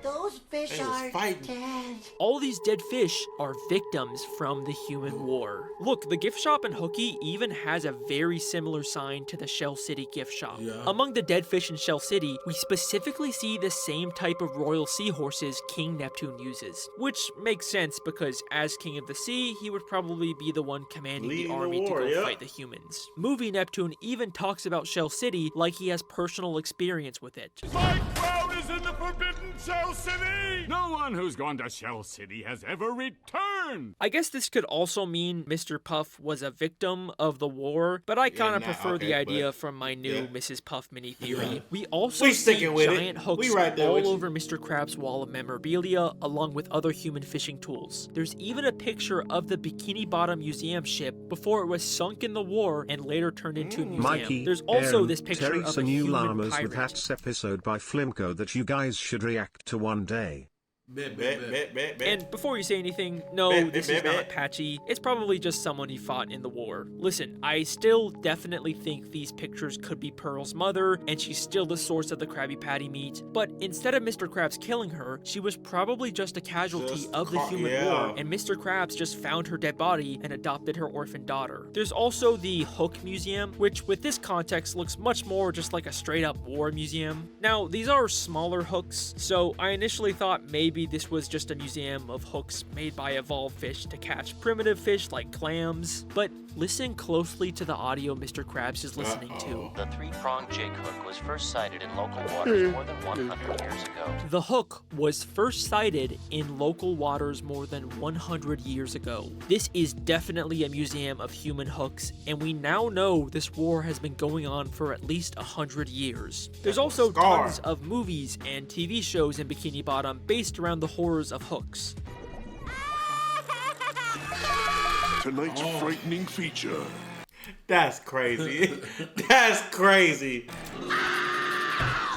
Those fish are dead. All these dead fish are victims from the human war. Look, the gift shop in Hooky even has a very similar sign to the Shell City gift shop. Among the dead fish in Shell City, we specifically see the same type of royal seahorses King Neptune uses. Which makes sense because as King of the Sea, he would probably be the one commanding the army to go fight the humans. Movie Neptune even talks about Shell City like he has personal experience with it. My crown is in the Forbidden Shell City! No one who's gone to Shell City has ever returned! I guess this could also mean Mr. Puff was a victim of the war, but I kind of prefer the idea from my new Mrs. Puff mini theory. We also see giant hooks all over Mr. Krabs' wall of memorabilia, along with other human fishing tools. There's even a picture of the Bikini Bottom museum ship before it was sunk in the war and later turned into a museum. Mikey, There's also Aaron, this picture Terry, of a some new human llamas pirate. with hats episode by Flimco that you guys should react to one day. Bet. And before you say anything, no, this is not Patchy. It's probably just someone he fought in the war. Listen, I still definitely think these pictures could be Pearl's mother, and she's still the source of the Krabby Patty meat. But instead of Mr. Krabs killing her, she was probably just a casualty of the human war, and Mr. Krabs just found her dead body and adopted her orphan daughter. There's also the Hook Museum, which with this context looks much more just like a straight up war museum. Now, these are smaller hooks, so I initially thought maybe this was just a museum of hooks made by evolved fish to catch primitive fish like clams, but listen closely to the audio Mr. Krabs is listening to. The three-pronged jig hook was first sighted in local waters more than 100 years ago. The hook was first sighted in local waters more than 100 years ago. This is definitely a museum of human hooks, and we now know this war has been going on for at least 100 years. There's also tons of movies and TV shows in Bikini Bottom based around the horrors of hooks. Tonight's frightening feature. That's crazy. That's crazy.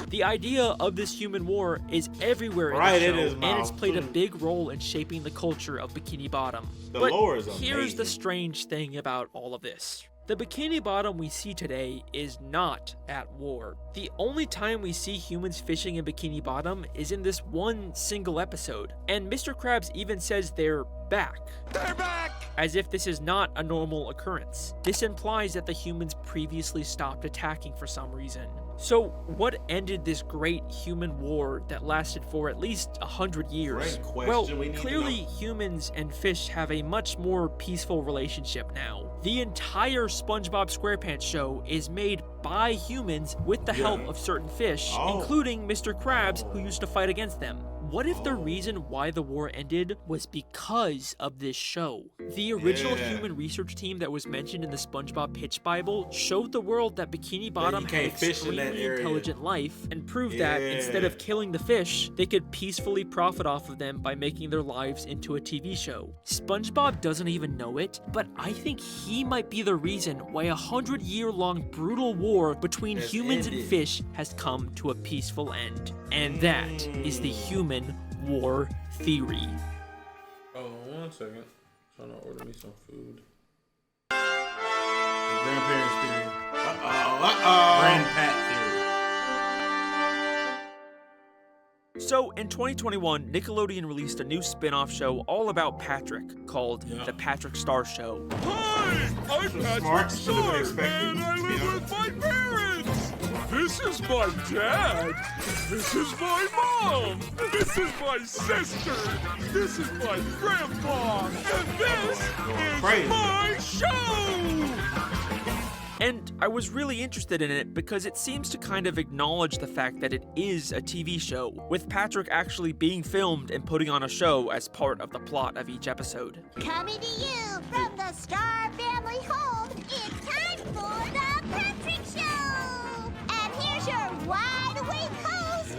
The idea of this human war is everywhere in the show, and it's played a big role in shaping the culture of Bikini Bottom. But here's the strange thing about all of this. The Bikini Bottom we see today is not at war. The only time we see humans fishing in Bikini Bottom is in this one single episode, and Mr. Krabs even says they're back. They're back! As if this is not a normal occurrence. This implies that the humans previously stopped attacking for some reason. So, what ended this great human war that lasted for at least 100 years? Well, clearly humans and fish have a much more peaceful relationship now. The entire SpongeBob SquarePants show is made by humans with the help of certain fish, including Mr. Krabs, who used to fight against them. What if the reason why the war ended was because of this show? The original human research team that was mentioned in the SpongeBob Pitch Bible showed the world that Bikini Bottom had extremely intelligent life and proved that instead of killing the fish, they could peacefully profit off of them by making their lives into a TV show. SpongeBob doesn't even know it, but I think he might be the reason why a 100-year-long brutal war between humans and fish has come to a peaceful end. And that is the human war theory. Oh, 1 second. Trying to order me some food. The grandparents theory. Grandpat theory. So, in 2021, Nickelodeon released a new spin-off show all about Patrick called The Patrick Star Show. Hi! I'm Patrick Star, and I live with my parents! This is my dad. This is my mom. This is my sister. This is my grandpa. And this is my show! And I was really interested in it because it seems to kind of acknowledge the fact that it is a TV show, with Patrick actually being filmed and putting on a show as part of the plot of each episode. Coming to you from the Star Family home, it's time for the Patrick Show! And here's your wide-awake host,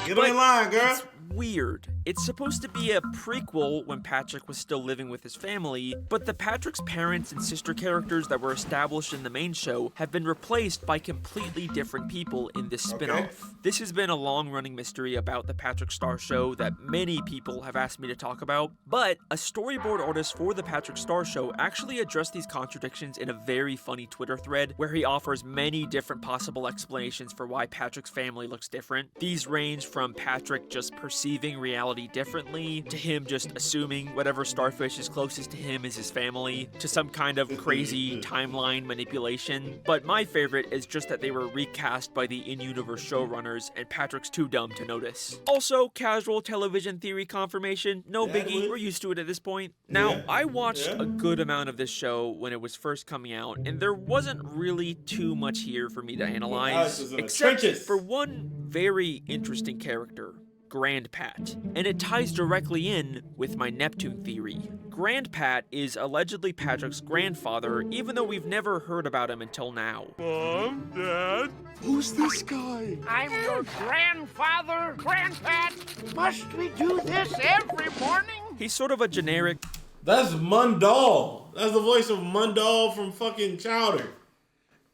Get on the line, girl. It's weird. It's supposed to be a prequel when Patrick was still living with his family, but the Patrick's parents and sister characters that were established in the main show have been replaced by completely different people in this spin-off. This has been a long-running mystery about the Patrick Star Show that many people have asked me to talk about, but a storyboard artist for the Patrick Star Show actually addressed these contradictions in a very funny Twitter thread where he offers many different possible explanations for why Patrick's family looks different. These range from Patrick just perceiving reality differently, to him just assuming whatever starfish is closest to him is his family, to some kind of crazy timeline manipulation. But my favorite is just that they were recast by the in-universe showrunners and Patrick's too dumb to notice. Also, casual television theory confirmation, no biggie, we're used to it at this point. Now, I watched a good amount of this show when it was first coming out, and there wasn't really too much here for me to analyze, except for one very interesting character. Grandpat, and it ties directly in with my Neptune theory. Grandpat is allegedly Patrick's grandfather, even though we've never heard about him until now. Mom, Dad, who's this guy? I'm your grandfather, Grandpat. Must we do this every morning? He's sort of a generic... That's Mundal. That's the voice of Mundal from fucking Chowder.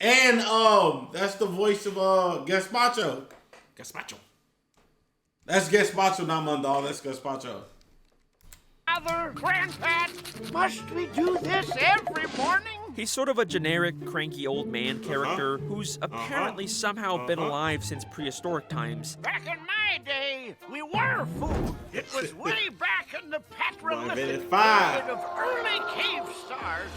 And that's the voice of Gazpacho. That's Gazpacho, not Mundal. That's Gazpacho. Father, Grandpat, must we do this every morning? He's sort of a generic, cranky old man character who's apparently somehow been alive since prehistoric times. Back in my day, we were food. It was way back in the petrolithic period of early cave stars.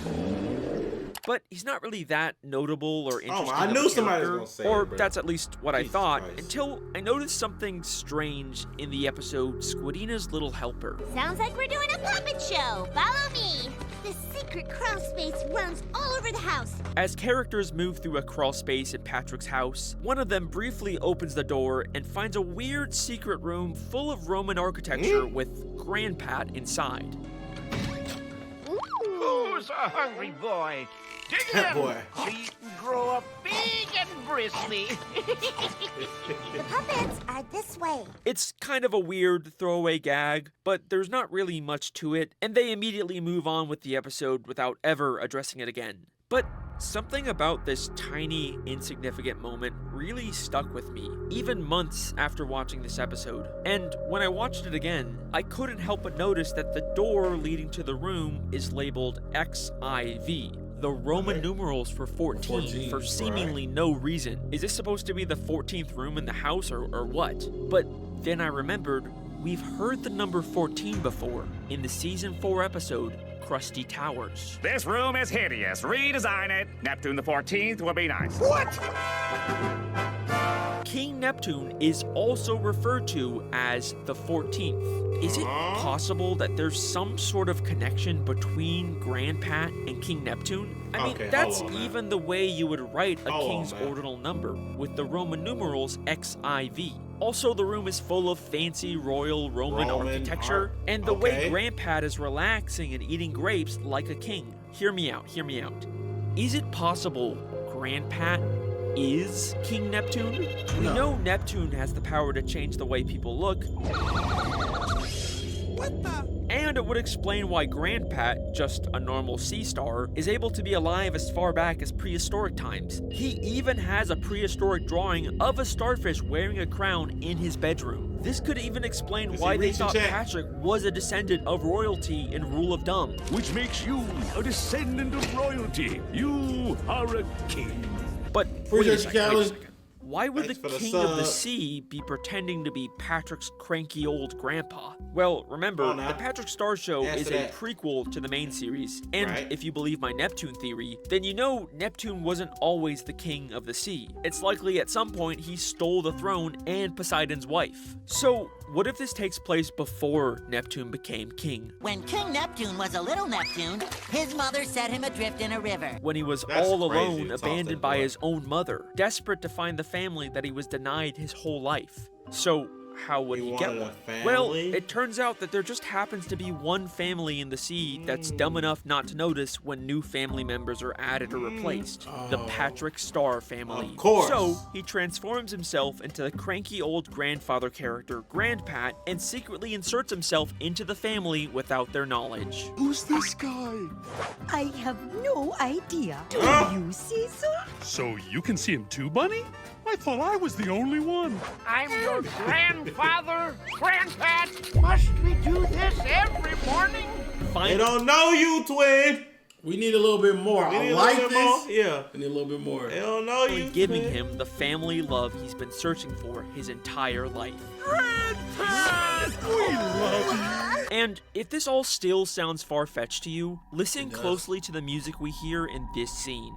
But he's not really that notable or interesting. I knew somebody was gonna say or it, bro. that's at least what I thought, Christ. until I noticed something strange in the episode Squidina's Little Helper. Sounds like we're doing a puppet show. Follow me. The secret crawl space runs all over the house. As characters move through a crawl space in Patrick's house, one of them briefly opens the door and finds a weird secret room full of Roman architecture with Grandpat inside. Who's a hungry boy? Dig in, Boy. so you can grow up big and bristly. The puppets are this way. It's kind of a weird throwaway gag, but there's not really much to it, and they immediately move on with the episode without ever addressing it again. But something about this tiny, insignificant moment really stuck with me, even months after watching this episode. And when I watched it again, I couldn't help but notice that the door leading to the room is labeled XIV. The Roman numerals for 14 for seemingly no reason. Is this supposed to be the 14th room in the house or what? But then I remembered we've heard the number 14 before in the season 4 episode, Krusty Towers. This room is hideous. Redesign it. Neptune the 14th will be nice. What? King Neptune is also referred to as the 14th. Is it possible that there's some sort of connection between Grandpat and King Neptune? I mean, that's even the way you would write a king's ordinal number, with the Roman numerals XIV. Also, the room is full of fancy royal Roman architecture, and the way Grandpat is relaxing and eating grapes like a king. Hear me out, hear me out. Is it possible Grandpat is King Neptune? We know Neptune has the power to change the way people look. What the? And it would explain why Grandpat, just a normal sea star, is able to be alive as far back as prehistoric times. He even has a prehistoric drawing of a starfish wearing a crown in his bedroom. This could even explain why they thought Patrick was a descendant of royalty in Rule of Dumb. Which makes you a descendant of royalty. You are a king. But wait a second. Why would the King of the Sea be pretending to be Patrick's cranky old grandpa? Well, remember, the Patrick Star Show is a prequel to the main series, and if you believe my Neptune theory, then you know Neptune wasn't always the King of the Sea. It's likely at some point he stole the throne and Poseidon's wife. So, what if this takes place before Neptune became king? When King Neptune was a little Neptune, his mother set him adrift in a river. When he was all alone, abandoned by his own mother, desperate to find the family that he was denied his whole life. So, how would he get one? Well, it turns out that there just happens to be one family in the sea that's dumb enough not to notice when new family members are added or replaced. The Patrick Star family. Of course. So, he transforms himself into the cranky old grandfather character, Grandpat, and secretly inserts himself into the family without their knowledge. Who's this guy? I have no idea. Do you see so? So you can see him too, Bunny? I thought I was the only one. I'm your grandfather, Grandpat. Must we do this every morning? They don't know you, twin. We need a little bit more. I like this. Yeah. We need a little bit more. They don't know you, giving him the family love he's been searching for his entire life. Grandpat! We love you. And if this all still sounds far-fetched to you, listen closely to the music we hear in this scene.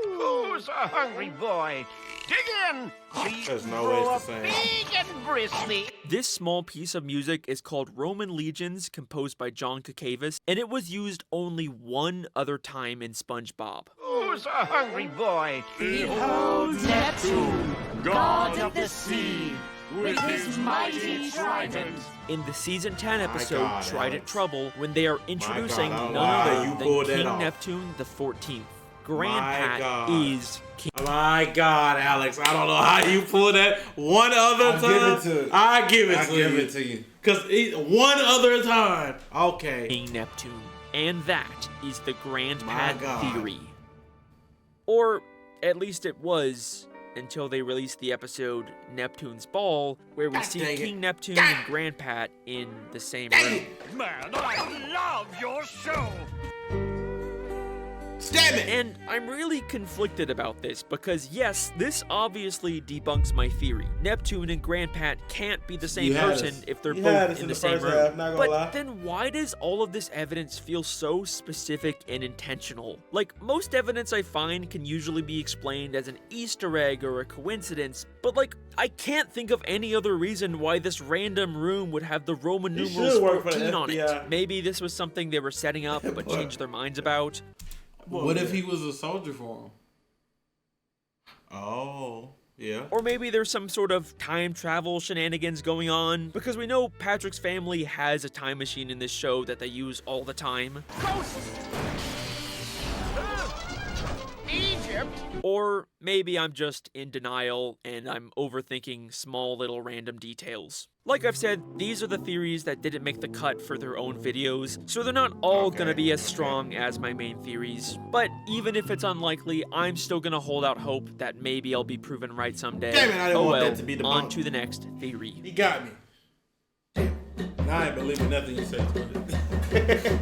Who's a hungry boy? Dig in, so you There's can no grow ways up to say big and bristly. This small piece of music is called Roman Legions, composed by John Kakavas, and it was used only one other time in Spongebob. Who's a hungry boy? Behold Neptune, god of the sea, with his mighty trident. In the season 10 episode, Trident Trouble, when they are introducing God, none wow, other you pulled than that King off. Neptune the 14th. Grandpat is king. My God, Alex, I don't know how you pulled that one other time. I give it to you. Because one other time. Okay. King Neptune. And that is the Grandpat theory. Or at least it was until they released the episode Neptune's Ball, where we see King Neptune and Grandpat in the same room. Man, I love your show. Damn it! And I'm really conflicted about this because, yes, this obviously debunks my theory. Neptune and Grandpat can't be the same person if they're both in the same room. But then why does all of this evidence feel so specific and intentional? Like, most evidence I find can usually be explained as an Easter egg or a coincidence, but like, I can't think of any other reason why this random room would have the Roman numerals 14 on it. Maybe this was something they were setting up but changed their minds about. What if he was a soldier for him? Oh, yeah. Or maybe there's some sort of time travel shenanigans going on, because we know Patrick's family has a time machine in this show that they use all the time. Egypt? Or maybe I'm just in denial and I'm overthinking small little random details. Like I've said, these are the theories that didn't make the cut for their own videos, so they're not all gonna be as strong as my main theories. But even if it's unlikely, I'm still gonna hold out hope that maybe I'll be proven right someday. Damn it, I didn't want that to be debunked. On to the next theory. He got me. Now I ain't believing nothing you said.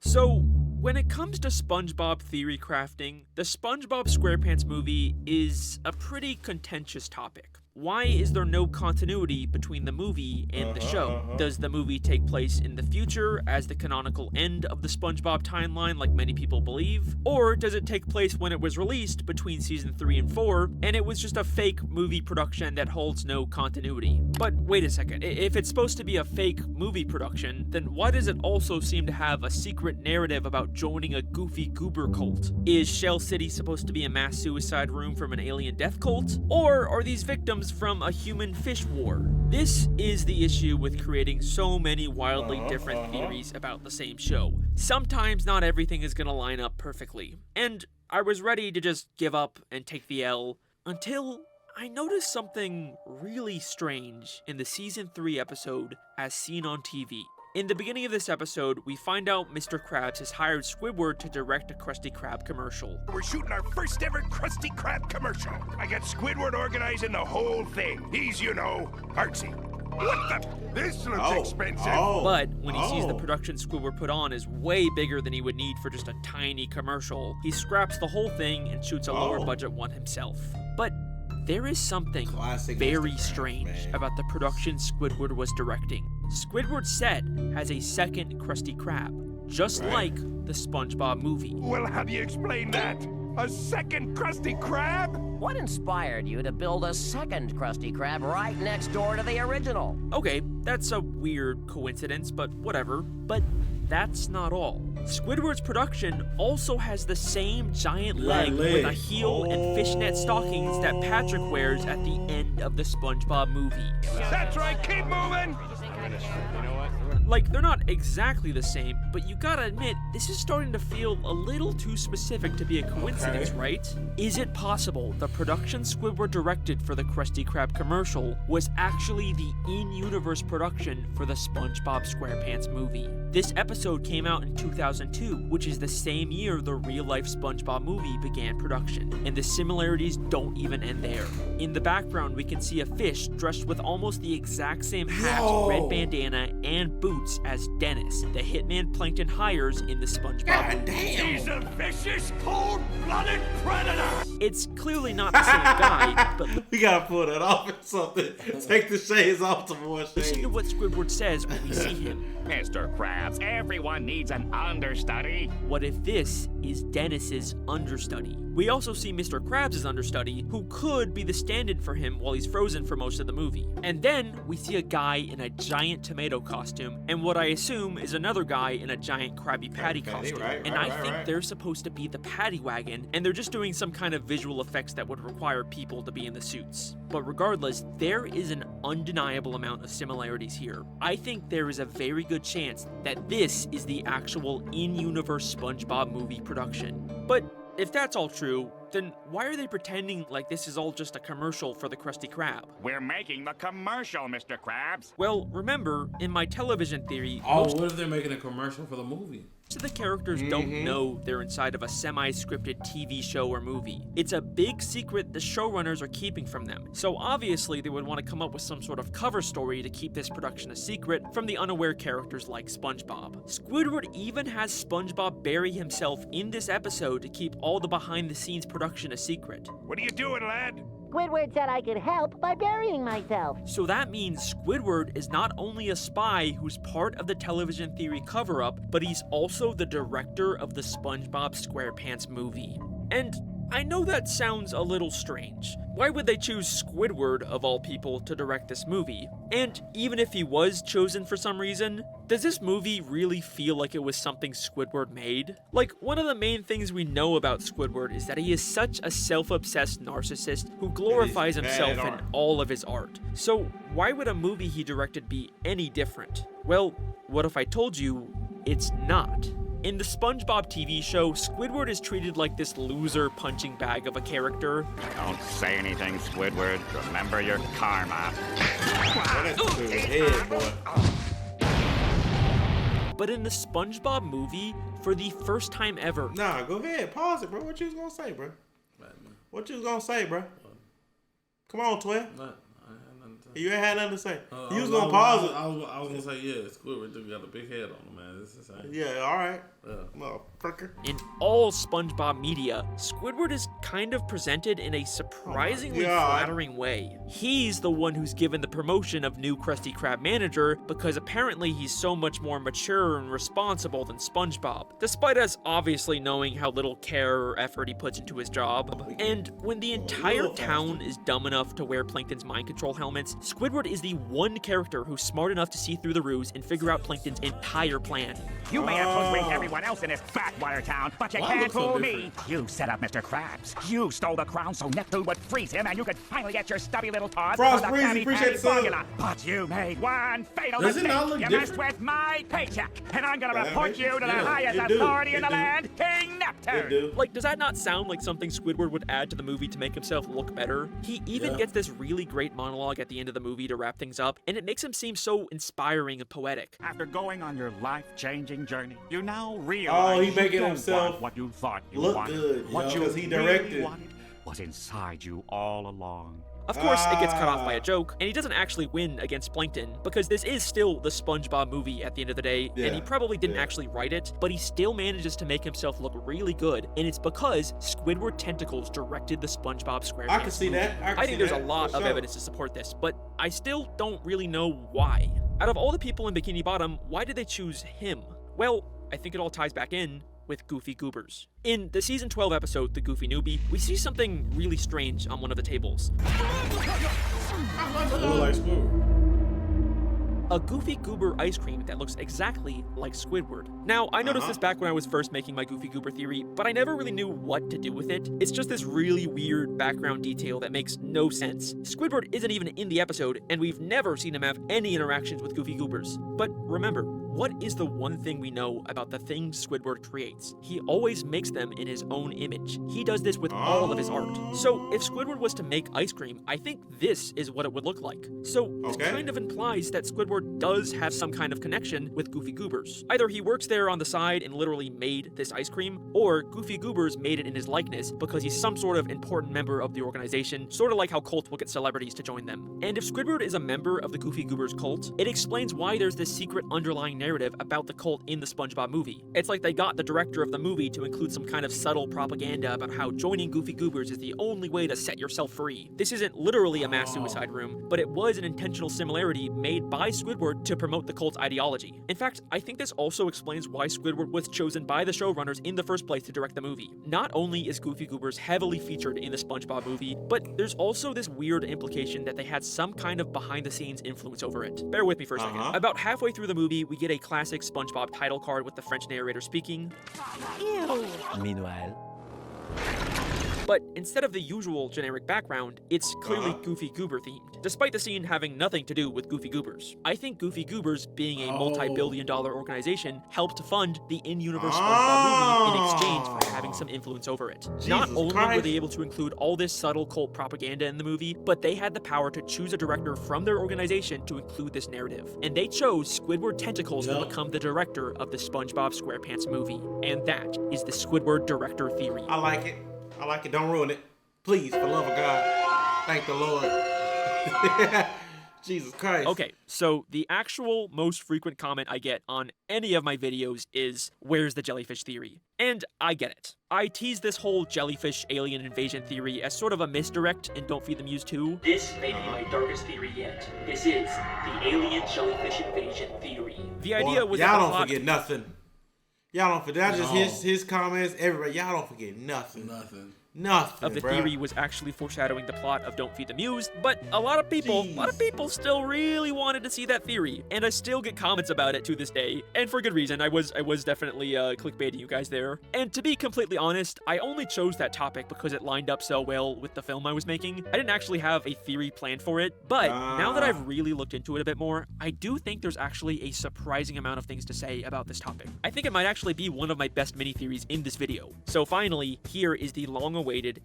So, when it comes to SpongeBob theory crafting, the SpongeBob SquarePants movie is a pretty contentious topic. Why is there no continuity between the movie and the show? Does the movie take place in the future as the canonical end of the SpongeBob timeline like many people believe? Or does it take place when it was released between season 3 and 4 and it was just a fake movie production that holds no continuity? But wait a second, if it's supposed to be a fake movie production, then why does it also seem to have a secret narrative about joining a goofy goober cult? Is Shell City supposed to be a mass suicide room from an alien death cult? Or are these victims from a human fish war? This is the issue with creating so many wildly different theories about the same show. Sometimes not everything is gonna line up perfectly, and I was ready to just give up and take the L until I noticed something really strange in the season 3 episode As Seen on TV. In the beginning of this episode, we find out Mr. Krabs has hired Squidward to direct a Krusty Krab commercial. We're shooting our first ever Krusty Krab commercial. I got Squidward organizing the whole thing. He's, you know, artsy. What the? This looks expensive. But when he sees the production Squidward put on is way bigger than he would need for just a tiny commercial, he scraps the whole thing and shoots a lower budget one himself. But there is something very strange about the production Squidward was directing. Squidward's set has a second Krusty Krab, just like the SpongeBob movie. Well, how do you explain that? A second Krusty Krab? What inspired you to build a second Krusty Krab right next door to the original? Okay, that's a weird coincidence, but whatever. But that's not all. Squidward's production also has the same giant leg with a heel and fishnet stockings that Patrick wears at the end of the SpongeBob movie. That's right, keep moving! Like, they're not exactly the same, but you gotta admit, this is starting to feel a little too specific to be a coincidence, right? Is it possible the production Squidward directed for the Krusty Krab commercial was actually the in-universe production for the SpongeBob SquarePants movie? This episode came out in 2002, which is the same year the real-life SpongeBob movie began production, and the similarities don't even end there. In the background, we can see a fish dressed with almost the exact same hat, red bandana, and boots as Dennis, the hitman Plankton hires in the SpongeBob movie. He's a vicious, cold-blooded predator! It's clearly not the same guy, but we gotta pull that off or something. Take the shades off to more shades. Listen to what Squidward says when we see him. Mr. Krabs, everyone needs an understudy. What if this is Dennis's understudy? We also see Mr. Krabs' understudy, who could be the stand-in for him while he's frozen for most of the movie. And then we see a guy in a giant tomato costume, and what I assume is another guy in a giant Krabby Patty costume. And I think they're supposed to be the Patty Wagon, and they're just doing some kind of visual effects that would require people to be in the suits. But regardless, there is an undeniable amount of similarities here. I think there is a very good chance that this is the actual in-universe SpongeBob movie production. But if that's all true, Then why are they pretending like this is all just a commercial for the Krusty Krab? We're making the commercial, Mr. Krabs. Well, remember, in my television theory... Oh, what if they're making a commercial for the movie? Most of the characters don't know they're inside of a semi-scripted TV show or movie. It's a big secret the showrunners are keeping from them. So obviously they would want to come up with some sort of cover story to keep this production a secret from the unaware characters like SpongeBob. Squidward even has SpongeBob bury himself in this episode to keep all the behind-the-scenes production a secret. What are you doing, lad? Squidward said I could help by burying myself. So that means Squidward is not only a spy who's part of the television theory cover-up, but he's also the director of the SpongeBob SquarePants movie. And I know that sounds a little strange. Why would they choose Squidward, of all people, to direct this movie? And even if he was chosen for some reason, does this movie really feel like it was something Squidward made? Like, one of the main things we know about Squidward is that he is such a self-obsessed narcissist who glorifies himself in all of his art. So why would a movie he directed be any different? Well, what if I told you it's not? In the SpongeBob TV show, Squidward is treated like this loser punching bag of a character. Don't say anything, Squidward. Remember your karma. But in the SpongeBob movie, for the first time ever... Nah, go ahead. Pause it, bro. What you was gonna say, bro? What you was gonna say, bro? Come on, 12. You ain't had nothing to say. You was gonna pause it. I was gonna say, yeah, Squidward just got a big head on him, man. This is insane. Yeah, all right. Motherfucker. In all SpongeBob media, Squidward is kind of presented in a surprisingly flattering way. He's the one who's given the promotion of new Krusty Krab manager because apparently he's so much more mature and responsible than SpongeBob, despite us obviously knowing how little care or effort he puts into his job. And when the entire town is dumb enough to wear Plankton's mind control helmets, Squidward is the one character who's smart enough to see through the ruse and figure out Plankton's entire plan. You may have hoodwinked everyone else in this backwater town, but you can't fool me. You set up Mr. Krabs. You stole the crown so Neptune would freeze him and you could finally get your stubby little paws Frost on the Breezy, appreciate the formula. But you made one fatal mistake. You messed with my paycheck, and I'm gonna report you to the highest authority in the land, King Neptune. Like, does that not sound like something Squidward would add to the movie to make himself look better? He even gets this really great monologue at the end of the movie to wrap things up, and it makes him seem so inspiring and poetic. After going on your life-changing journey, you now realize he making himself what you thought you look wanted. good, What you because he directed. really wanted was inside you all along. Of course, it gets cut off by a joke, and he doesn't actually win against Plankton, because this is still the SpongeBob movie at the end of the day, and he probably didn't actually write it, but he still manages to make himself look really good, and it's because Squidward Tentacles directed the SpongeBob SquarePants I can see movie. that. I think there's a lot of evidence to support this, but I still don't really know why. Out of all the people in Bikini Bottom, why did they choose him? Well, I think it all ties back in with Goofy Goobers. In the season 12 episode, The Goofy Newbie, we see something really strange on one of the tables. A Goofy Goober ice cream that looks exactly like Squidward. Now, I noticed this back when I was first making my Goofy Goober theory, but I never really knew what to do with it. It's just this really weird background detail that makes no sense. Squidward isn't even in the episode, and we've never seen him have any interactions with Goofy Goobers. But remember, what is the one thing we know about the things Squidward creates? He always makes them in his own image. He does this with all of his art. So if Squidward was to make ice cream, I think this is what it would look like. So this kind of implies that Squidward does have some kind of connection with Goofy Goobers. Either he works there on the side and literally made this ice cream, or Goofy Goobers made it in his likeness because he's some sort of important member of the organization, sort of like how cults will get celebrities to join them. And if Squidward is a member of the Goofy Goobers cult, it explains why there's this secret underlying narrative about the cult in the SpongeBob movie. It's like they got the director of the movie to include some kind of subtle propaganda about how joining Goofy Goobers is the only way to set yourself free. This isn't literally a mass suicide room, but it was an intentional similarity made by Squidward to promote the cult's ideology. In fact, I think this also explains why Squidward was chosen by the showrunners in the first place to direct the movie. Not only is Goofy Goobers heavily featured in the SpongeBob movie, but there's also this weird implication that they had some kind of behind-the-scenes influence over it. Bear with me for a second. About halfway through the movie, we get a classic SpongeBob title card with the French narrator speaking. Ew. Meanwhile. But instead of the usual generic background, it's clearly Goofy Goober themed, despite the scene having nothing to do with Goofy Goobers. I think Goofy Goobers, being a multi-billion-dollar organization, helped to fund the in-universe SpongeBob movie in exchange for having some influence over it. Not only were they able to include all this subtle cult propaganda in the movie, but they had the power to choose a director from their organization to include this narrative. And they chose Squidward Tentacles to become the director of the SpongeBob SquarePants movie. And that is the Squidward director theory. I like it. I like it. Don't ruin it. Please, for the love of God. Thank the Lord. Jesus Christ. Okay, so the actual most frequent comment I get on any of my videos is, where's the jellyfish theory? And I get it. I tease this whole jellyfish alien invasion theory as sort of a misdirect in Don't Feed the Muse 2. This may be my darkest theory yet. This is the alien jellyfish invasion theory. The idea was y'all don't forget nothing. Y'all don't forget. That's just his comments. Everybody, y'all don't forget nothing. Nothing. Of the theory was actually foreshadowing the plot of Don't Feed the Muse, but a lot of people still really wanted to see that theory, and I still get comments about it to this day, and for good reason. I was definitely clickbaiting you guys there. And to be completely honest, I only chose that topic because it lined up so well with the film I was making. I didn't actually have a theory planned for it, but now that I've really looked into it a bit more, I do think there's actually a surprising amount of things to say about this topic. I think it might actually be one of my best mini-theories in this video. So finally, here is the long-awaited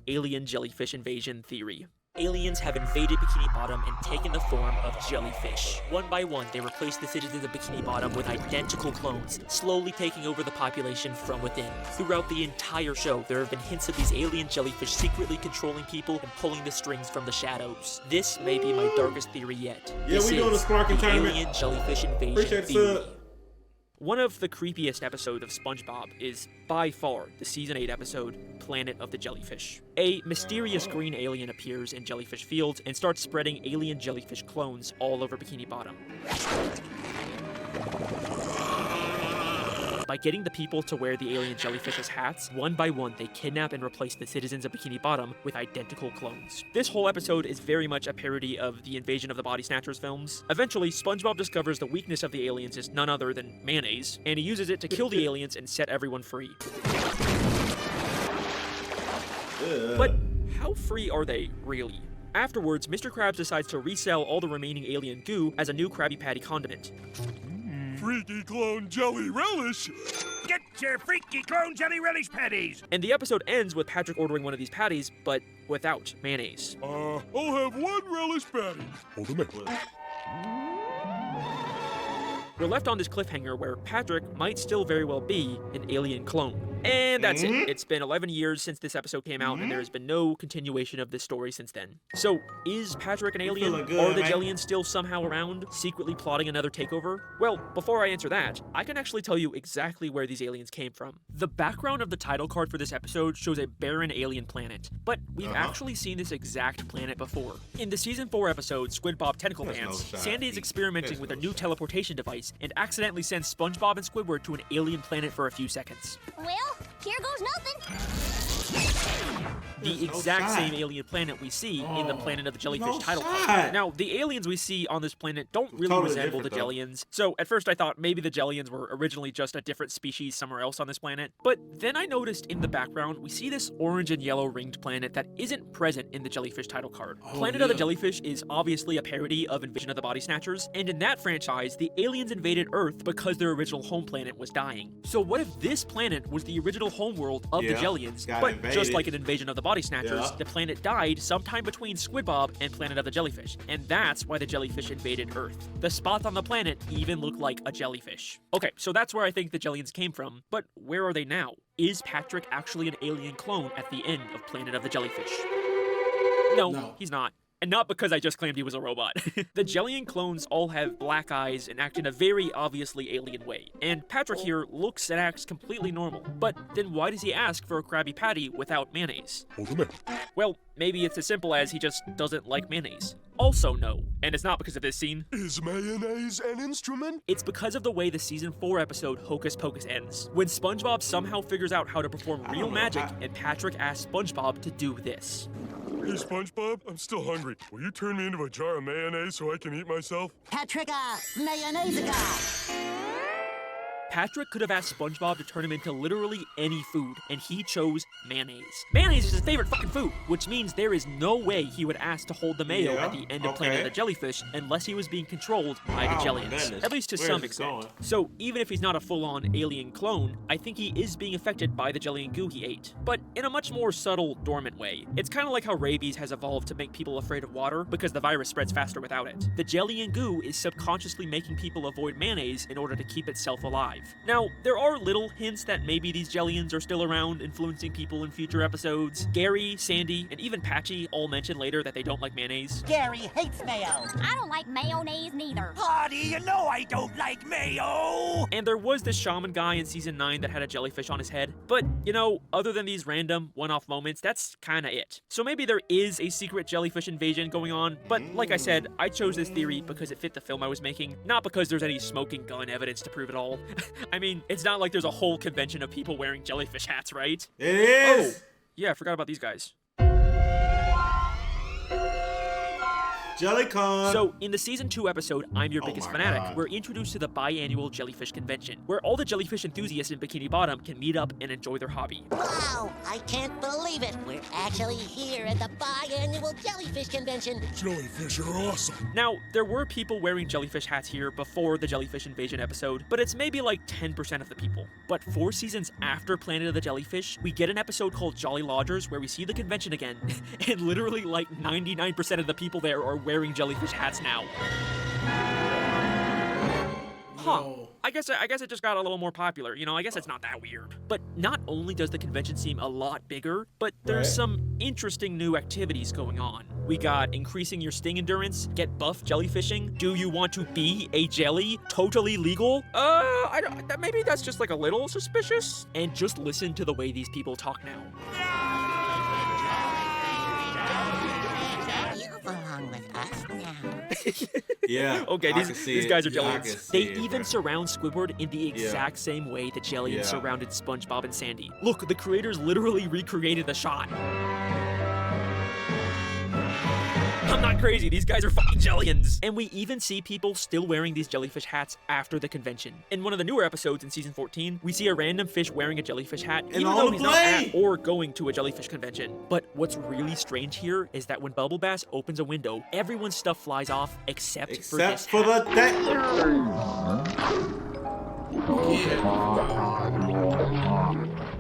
alien jellyfish invasion theory. Aliens have invaded Bikini Bottom and taken the form of jellyfish. One by one, they replace the citizens of Bikini Bottom with identical clones, slowly taking over the population from within. Throughout the entire show, there have been hints of these alien jellyfish secretly controlling people and pulling the strings from the shadows. This may be my darkest theory yet. Yeah, we doing a sparking tournament. Alien jellyfish invasion theory. One of the creepiest episodes of SpongeBob is, by far, the Season 8 episode, Planet of the Jellyfish. A mysterious green alien appears in jellyfish fields and starts spreading alien jellyfish clones all over Bikini Bottom. By getting the people to wear the alien jellyfish's hats, one by one they kidnap and replace the citizens of Bikini Bottom with identical clones. This whole episode is very much a parody of the Invasion of the Body Snatchers films. Eventually, SpongeBob discovers the weakness of the aliens is none other than mayonnaise, and he uses it to kill the aliens and set everyone free. But how free are they, really? Afterwards, Mr. Krabs decides to resell all the remaining alien goo as a new Krabby Patty condiment. Freaky clone jelly relish! Get your freaky clone jelly relish patties! And the episode ends with Patrick ordering one of these patties, but without mayonnaise. I'll have one relish patty. Hold a minute. We're left on this cliffhanger where Patrick might still very well be an alien clone. And that's it. It's been 11 years since this episode came out, and there has been no continuation of this story since then. So, is Patrick an alien? Are the Jellians still somehow around, secretly plotting another takeover? Well, before I answer that, I can actually tell you exactly where these aliens came from. The background of the title card for this episode shows a barren alien planet, but we've actually seen this exact planet before. In the Season 4 episode, Squidbob Tentacle Pants, Sandy is experimenting with a new teleportation device and accidentally sends SpongeBob and Squidward to an alien planet for a few seconds. Well, here goes nothing. The exact same alien planet we see in the Planet of the Jellyfish title card. Now, the aliens we see on this planet don't really resemble the Jellians, so at first I thought maybe the Jellians were originally just a different species somewhere else on this planet, but then I noticed in the background we see this orange and yellow ringed planet that isn't present in the Jellyfish title card. Planet of the Jellyfish is obviously a parody of Invasion of the Body Snatchers, and in that franchise, the aliens invaded Earth because their original home planet was dying. So what if this planet was the original homeworld of the Jellians, but just like an Invasion of the Body Snatchers, the planet died sometime between Squidbob and Planet of the Jellyfish, and that's why the jellyfish invaded Earth. The spots on the planet even look like a jellyfish. Okay, so that's where I think the Jellians came from, but where are they now? Is Patrick actually an alien clone at the end of Planet of the Jellyfish? No, he's not. And not because I just claimed he was a robot. The Jellian clones all have black eyes and act in a very obviously alien way. And Patrick here looks and acts completely normal. But then why does he ask for a Krabby Patty without mayonnaise? Hold a minute. Well, maybe it's as simple as he just doesn't like mayonnaise. Also no, and it's not because of this scene. Is mayonnaise an instrument? It's because of the way the Season 4 episode Hocus Pocus ends. When SpongeBob somehow figures out how to perform real magic and Patrick asks SpongeBob to do this. Hey, SpongeBob, I'm still hungry. Will you turn me into a jar of mayonnaise so I can eat myself? Patrick, mayonnaise guy. Patrick could have asked SpongeBob to turn him into literally any food, and he chose mayonnaise. Mayonnaise is his favorite fucking food, which means there is no way he would ask to hold the mayo at the end of Planet of the Jellyfish unless he was being controlled by the Jellians, at least to some extent. So even if he's not a full-on alien clone, I think he is being affected by the jelly and goo he ate, but in a much more subtle, dormant way. It's kind of like how rabies has evolved to make people afraid of water because the virus spreads faster without it. The jelly and goo is subconsciously making people avoid mayonnaise in order to keep itself alive. Now, there are little hints that maybe these Jellians are still around, influencing people in future episodes. Gary, Sandy, and even Patchy all mention later that they don't like mayonnaise. Gary hates mayo. I don't like mayonnaise neither. Hardy, you know I don't like mayo! And there was this shaman guy in season 9 that had a jellyfish on his head, but, you know, other than these random one-off moments, that's kinda it. So maybe there is a secret jellyfish invasion going on, but like I said, I chose this theory because it fit the film I was making, not because there's any smoking gun evidence to prove it all. I mean, it's not like there's a whole convention of people wearing jellyfish hats, right? It is! Oh, yeah, I forgot about these guys. JellyCon! So, in the Season 2 episode, I'm Your Biggest Fanatic, we're introduced to the biannual Jellyfish Convention, where all the jellyfish enthusiasts in Bikini Bottom can meet up and enjoy their hobby. Wow, I can't believe it. We're actually here at the biannual Jellyfish Convention. Jellyfish are awesome. Now, there were people wearing jellyfish hats here before the Jellyfish Invasion episode, but it's maybe like 10% of the people. But 4 seasons after Planet of the Jellyfish, we get an episode called Jolly Lodgers where we see the convention again, and literally like 99% of the people there are wearing jellyfish hats now. Huh. I guess it just got a little more popular. You know, I guess it's not that weird. But not only does the convention seem a lot bigger, but there's some interesting new activities going on. We got increasing your sting endurance, get buff jellyfishing, do you want to be a jelly? Totally legal? Maybe that's just like a little suspicious. And just listen to the way these people talk now. Belong with us now. Yeah. Okay, these guys are Jellians. They even bro. surround Squidward in the exact same way the Jellians surrounded SpongeBob and Sandy. Look, the creators literally recreated the shot. I'm not crazy, these guys are fucking Jellians! And we even see people still wearing these jellyfish hats after the convention. In one of the newer episodes in season 14, we see a random fish wearing a jellyfish hat, even though he's not at or going to a jellyfish convention. But what's really strange here is that when Bubble Bass opens a window, everyone's stuff flies off except for this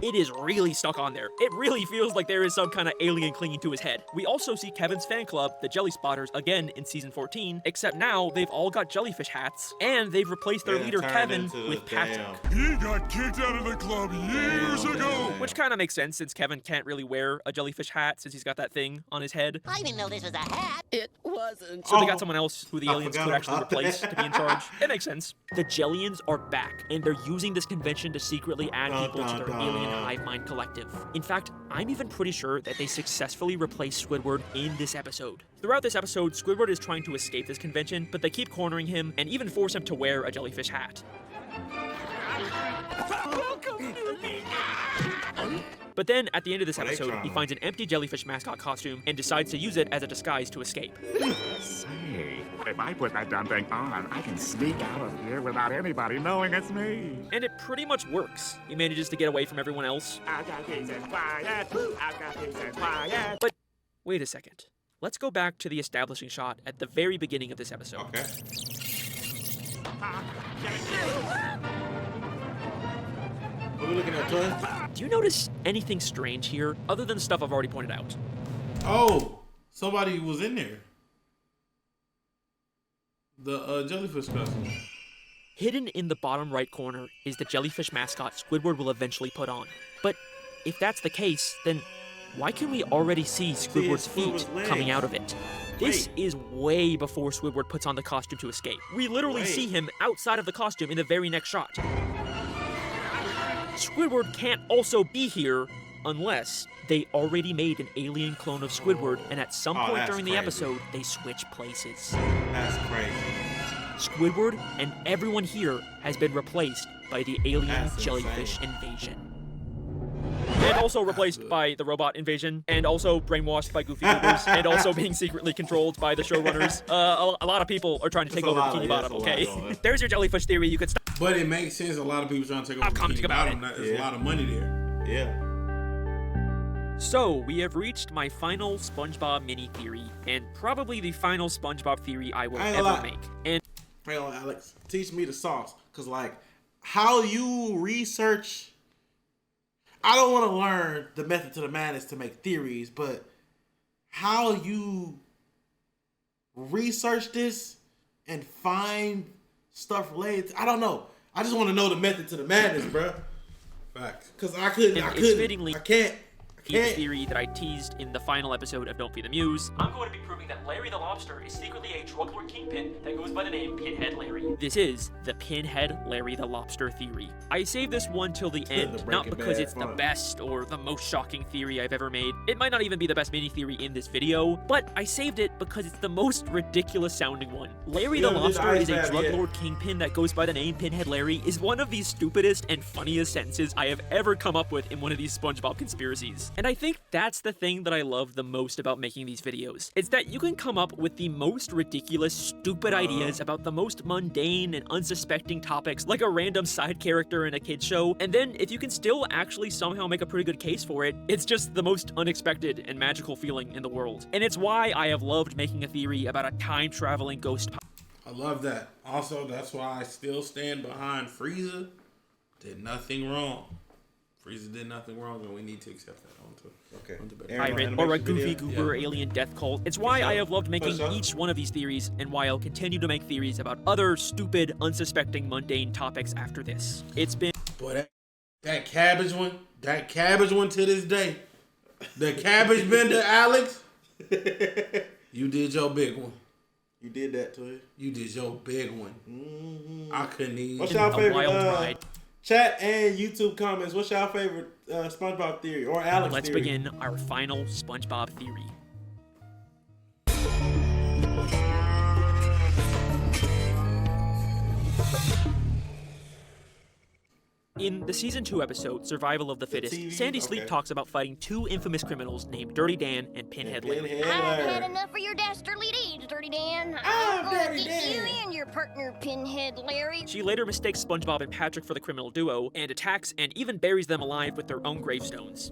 It is really stuck on there. It really feels like there is some kind of alien clinging to his head. We also see Kevin's fan club, the Jelly Spotters, again in season 14, except now they've all got jellyfish hats, and they've replaced their leader Kevin with Patrick. He got kicked out of the club years ago. Which kind of makes sense since Kevin can't really wear a jellyfish hat since he's got that thing on his head. I didn't know this was a hat. It wasn't. So they got someone else who the aliens could actually replace to be in charge. It makes sense. The Jellians are back, and they're using this convention to secretly add people to their alien hive mind collective. In fact, I'm even pretty sure that they successfully replaced Squidward in this episode. Throughout this episode, Squidward is trying to escape this convention, but they keep cornering him and even force him to wear a jellyfish hat. But then, at the end of this episode, he finds an empty jellyfish mascot costume and decides to use it as a disguise to escape. Say, if I put that damn thing on, I can sneak out of here without anybody knowing it's me. And it pretty much works. He manages to get away from everyone else. I've got peace and quiet. I've got peace and quiet. But wait a second. Let's go back to the establishing shot at the very beginning of this episode. Okay. What are we looking at, Twin? Do you notice anything strange here, other than the stuff I've already pointed out? Oh, somebody was in there. The jellyfish costume. Hidden in the bottom right corner is the jellyfish mascot Squidward will eventually put on. But if that's the case, then why can we already see Squidward's feet coming out of it? This is way before Squidward puts on the costume to escape. We literally see him outside of the costume in the very next shot. Squidward can't also be here unless they already made an alien clone of Squidward, and at some point during the episode, they switch places. That's crazy. Squidward and everyone here has been replaced by the alien jellyfish invasion. And also replaced by the robot invasion, and also brainwashed by Goofy Goobers, and also being secretly controlled by the showrunners. A lot of people are trying to take over Bikini Bottom, okay? There's your jellyfish theory. You could stop. But it makes sense. A lot of people trying to take over Bikini Bottom. There's a lot of money there. Yeah. So, we have reached my final SpongeBob mini theory, and probably the final SpongeBob theory I will ever make. And hang on, Alex, teach me the sauce, cause like how you research. I don't want to learn the method to the madness to make theories, but how you research this and find stuff related. I don't know. I just want to know the method to the madness, bro. Facts. Cause I can't. The theory that I teased in the final episode of Don't Feed the Muse. I'm going to be proving that Larry the Lobster is secretly a drug lord kingpin that goes by the name Pinhead Larry. This is the Pinhead Larry the Lobster theory. I saved this one till the end, not because it's the best or the most shocking theory I've ever made. It might not even be the best mini theory in this video, but I saved it because it's the most ridiculous sounding one. Larry the Lobster is a drug lord kingpin that goes by the name Pinhead Larry is one of the stupidest and funniest sentences I have ever come up with in one of these SpongeBob conspiracies. And I think that's the thing that I love the most about making these videos. It's that you can come up with the most ridiculous, stupid ideas about the most mundane and unsuspecting topics, like a random side character in a kid's show, and then if you can still actually somehow make a pretty good case for it, it's just the most unexpected and magical feeling in the world. And it's why I have loved making a theory about a time-traveling ghost. I love that. Also, that's why I still stand behind Frieza. Did nothing wrong. Frieza did nothing wrong, and we need to accept that pirate or a goofy goober alien death cult. It's why I have loved making each one of these theories, and why I'll continue to make theories about other stupid, unsuspecting, mundane topics after this. It's been... Boy, that cabbage one to this day. The cabbage bender, Alex. You did your big one. You did that to it. You did your big one. Mm-hmm. I couldn't even... What's y'all favorite... Chat and YouTube comments. What's y'all favorite SpongeBob theory or Alex Let's theory? begin our final SpongeBob theory. In the Season 2 episode, Survival of the Fittest, Sandy Sleep talks about fighting two infamous criminals named Dirty Dan and Pinhead Larry. I've had enough of your dastardly deeds, Dirty Dan. I'm gonna get you and your partner, Pinhead Larry. She later mistakes SpongeBob and Patrick for the criminal duo, and attacks and even buries them alive with their own gravestones.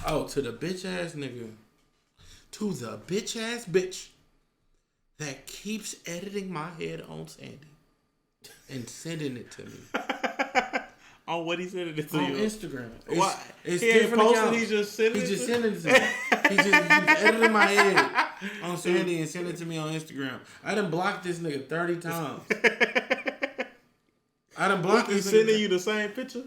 Oh, to the bitch-ass nigga. To the bitch-ass bitch that keeps editing my head on Sandy. And sending it to me. On what he sending it to on you? On Instagram. It's different accounts. He's just sending it to me. He's editing my head on Sandy and sending it to me on Instagram. I done blocked this nigga 30 times. I done blocked this nigga. Sending you the same picture?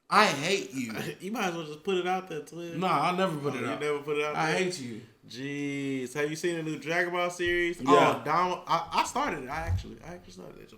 I hate you. You might as well just put it out there, Twin. Nah, I'll never put it out. You never put it out there? I hate you. Jeez. Have you seen the new Dragon Ball series? Yeah. Oh, I started it. I actually started it.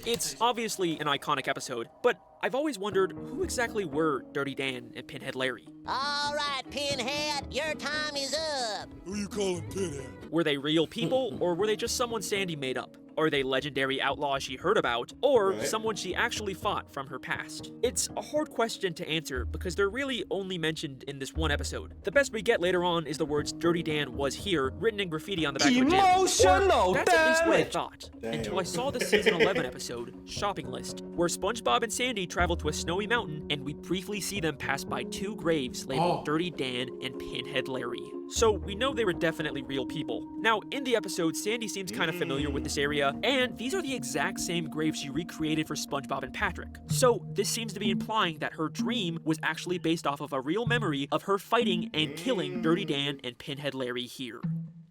It's obviously an iconic episode, but I've always wondered who exactly were Dirty Dan and Pinhead Larry. All right, Pinhead, your time is up. Who you calling Pinhead? Were they real people, or were they just someone Sandy made up? Are they legendary outlaws she heard about, or someone she actually fought from her past? It's a hard question to answer because they're really only mentioned in this one episode. The best we get later on is the words "Dirty Dan was here" written in graffiti on the back of a gym. Emotional That's at least what I damage. thought, until I saw the Season 11 episode, Shopping List, where SpongeBob and Sandy travel to a snowy mountain and we briefly see them pass by two graves labeled Dirty Dan and Pinhead Larry. So we know they were definitely real people. Now, in the episode, Sandy seems kind of familiar with this area, and these are the exact same graves she recreated for SpongeBob and Patrick. So this seems to be implying that her dream was actually based off of a real memory of her fighting and killing Dirty Dan and Pinhead Larry here.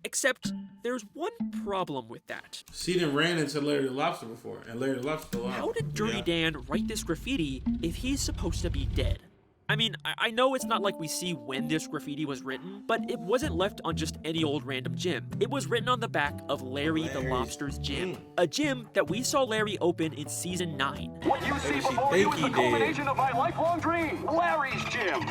Except, there's one problem with that. She done ran into Larry the Lobster before, and Larry the Lobster alive. How did Dirty Dan write this graffiti if he's supposed to be dead? I mean, I know it's not like we see when this graffiti was written, but it wasn't left on just any old random gym. It was written on the back of Larry the Lobster's gym. A gym that we saw Larry open in Season 9. What you see before you is the culmination of my lifelong dream, Larry's gym.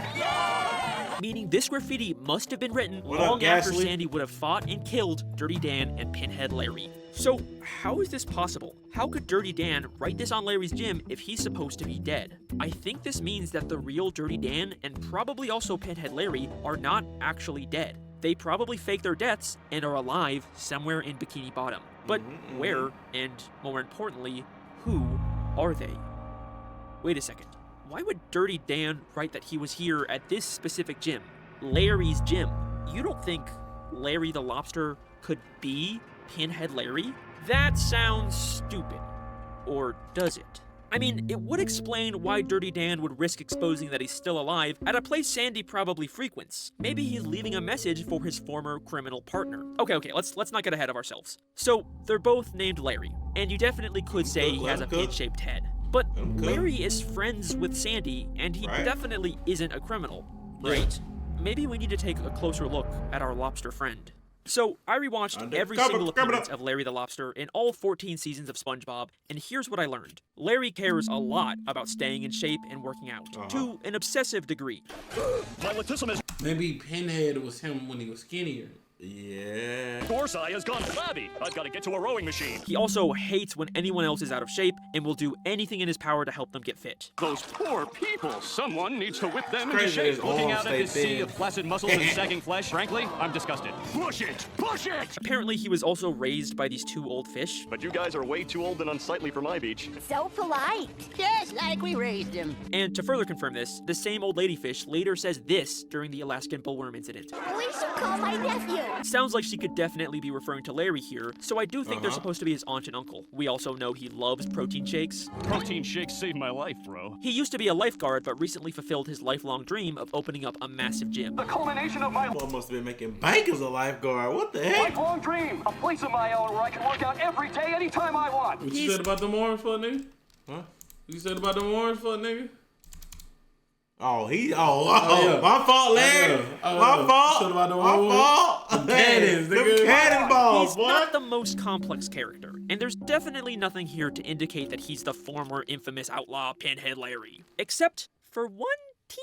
Meaning this graffiti must have been written long after Sandy would have fought and killed Dirty Dan and Pinhead Larry. So, how is this possible? How could Dirty Dan write this on Larry's gym if he's supposed to be dead? I think this means that the real Dirty Dan, and probably also Pinhead Larry, are not actually dead. they probably faked their deaths and are alive somewhere in Bikini Bottom. But where, and more importantly, who are they? Wait a second. Why would Dirty Dan write that he was here at this specific gym? Larry's gym. You don't think Larry the Lobster could be Pinhead Larry? That sounds stupid. Or does it? I mean, it would explain why Dirty Dan would risk exposing that he's still alive at a place Sandy probably frequents. Maybe he's leaving a message for his former criminal partner. Okay, let's not get ahead of ourselves. So, they're both named Larry, and you definitely could say he has a pin-shaped head. But Larry is friends with Sandy, and he definitely isn't a criminal. Right. Maybe we need to take a closer look at our lobster friend. So, I rewatched every single appearance of Larry the Lobster in all 14 seasons of SpongeBob, and here's what I learned. Larry cares a lot about staying in shape and working out, to an obsessive degree. Maybe Pinhead was him when he was skinnier. Yeah. Dorsai has gone flabby. I've got to get to a rowing machine. He also hates when anyone else is out of shape and will do anything in his power to help them get fit. Those poor people. Someone needs to whip them into shape. Looking out at this sea of flaccid muscles and sagging flesh, frankly, I'm disgusted. Push it! Push it! Apparently, he was also raised by these two old fish. But you guys are way too old and unsightly for my beach. So polite. Just like we raised him. And to further confirm this, the same old ladyfish later says this during the Alaskan bullworm incident. We should call my nephew. Sounds like she could definitely be referring to Larry here, so I do think they're supposed to be his aunt and uncle. We also know he loves protein shakes. Protein shakes saved my life, bro. He used to be a lifeguard, but recently fulfilled his lifelong dream of opening up a massive gym. The culmination of my Well, must have been making bank as a lifeguard. What the heck? lifelong dream. A place of my own where I can work out every day, anytime I want. What you said about the orange foot, nigga? Huh? You said about the orange foot, nigga? Yeah. My fault, Larry. My fault. My fault. Cannons, nigga. Cannonballs, He's boy. not the most complex character, and there's definitely nothing here to indicate that he's the former infamous outlaw Pinhead Larry. Except for one teeny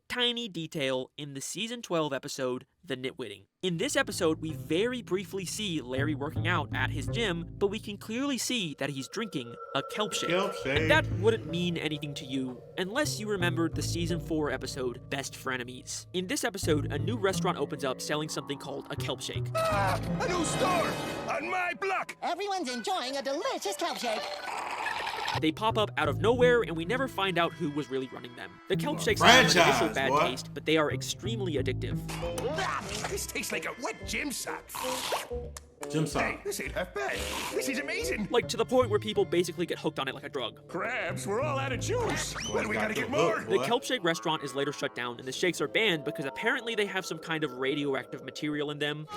tiny detail in the season 12 episode, The Nitwitting. In this episode, we very briefly see Larry working out at his gym, but we can clearly see that he's drinking a kelp shake. And that wouldn't mean anything to you unless you remembered the season 4 episode, Best Frenemies. In this episode, a new restaurant opens up selling something called a kelp shake. A new store on my block. Everyone's enjoying a delicious kelp shake. They pop up out of nowhere, and we never find out who was really running them. The kelp shakes have an initial bad taste, but they are extremely addictive. This tastes like a wet gym sock. Gym sock. Hey, this ain't half bad. This is amazing. Like, to the point where people basically get hooked on it like a drug. Crabs, we're all out of juice. Well, we gotta get more. The kelp shake restaurant is later shut down, and the shakes are banned because apparently they have some kind of radioactive material in them.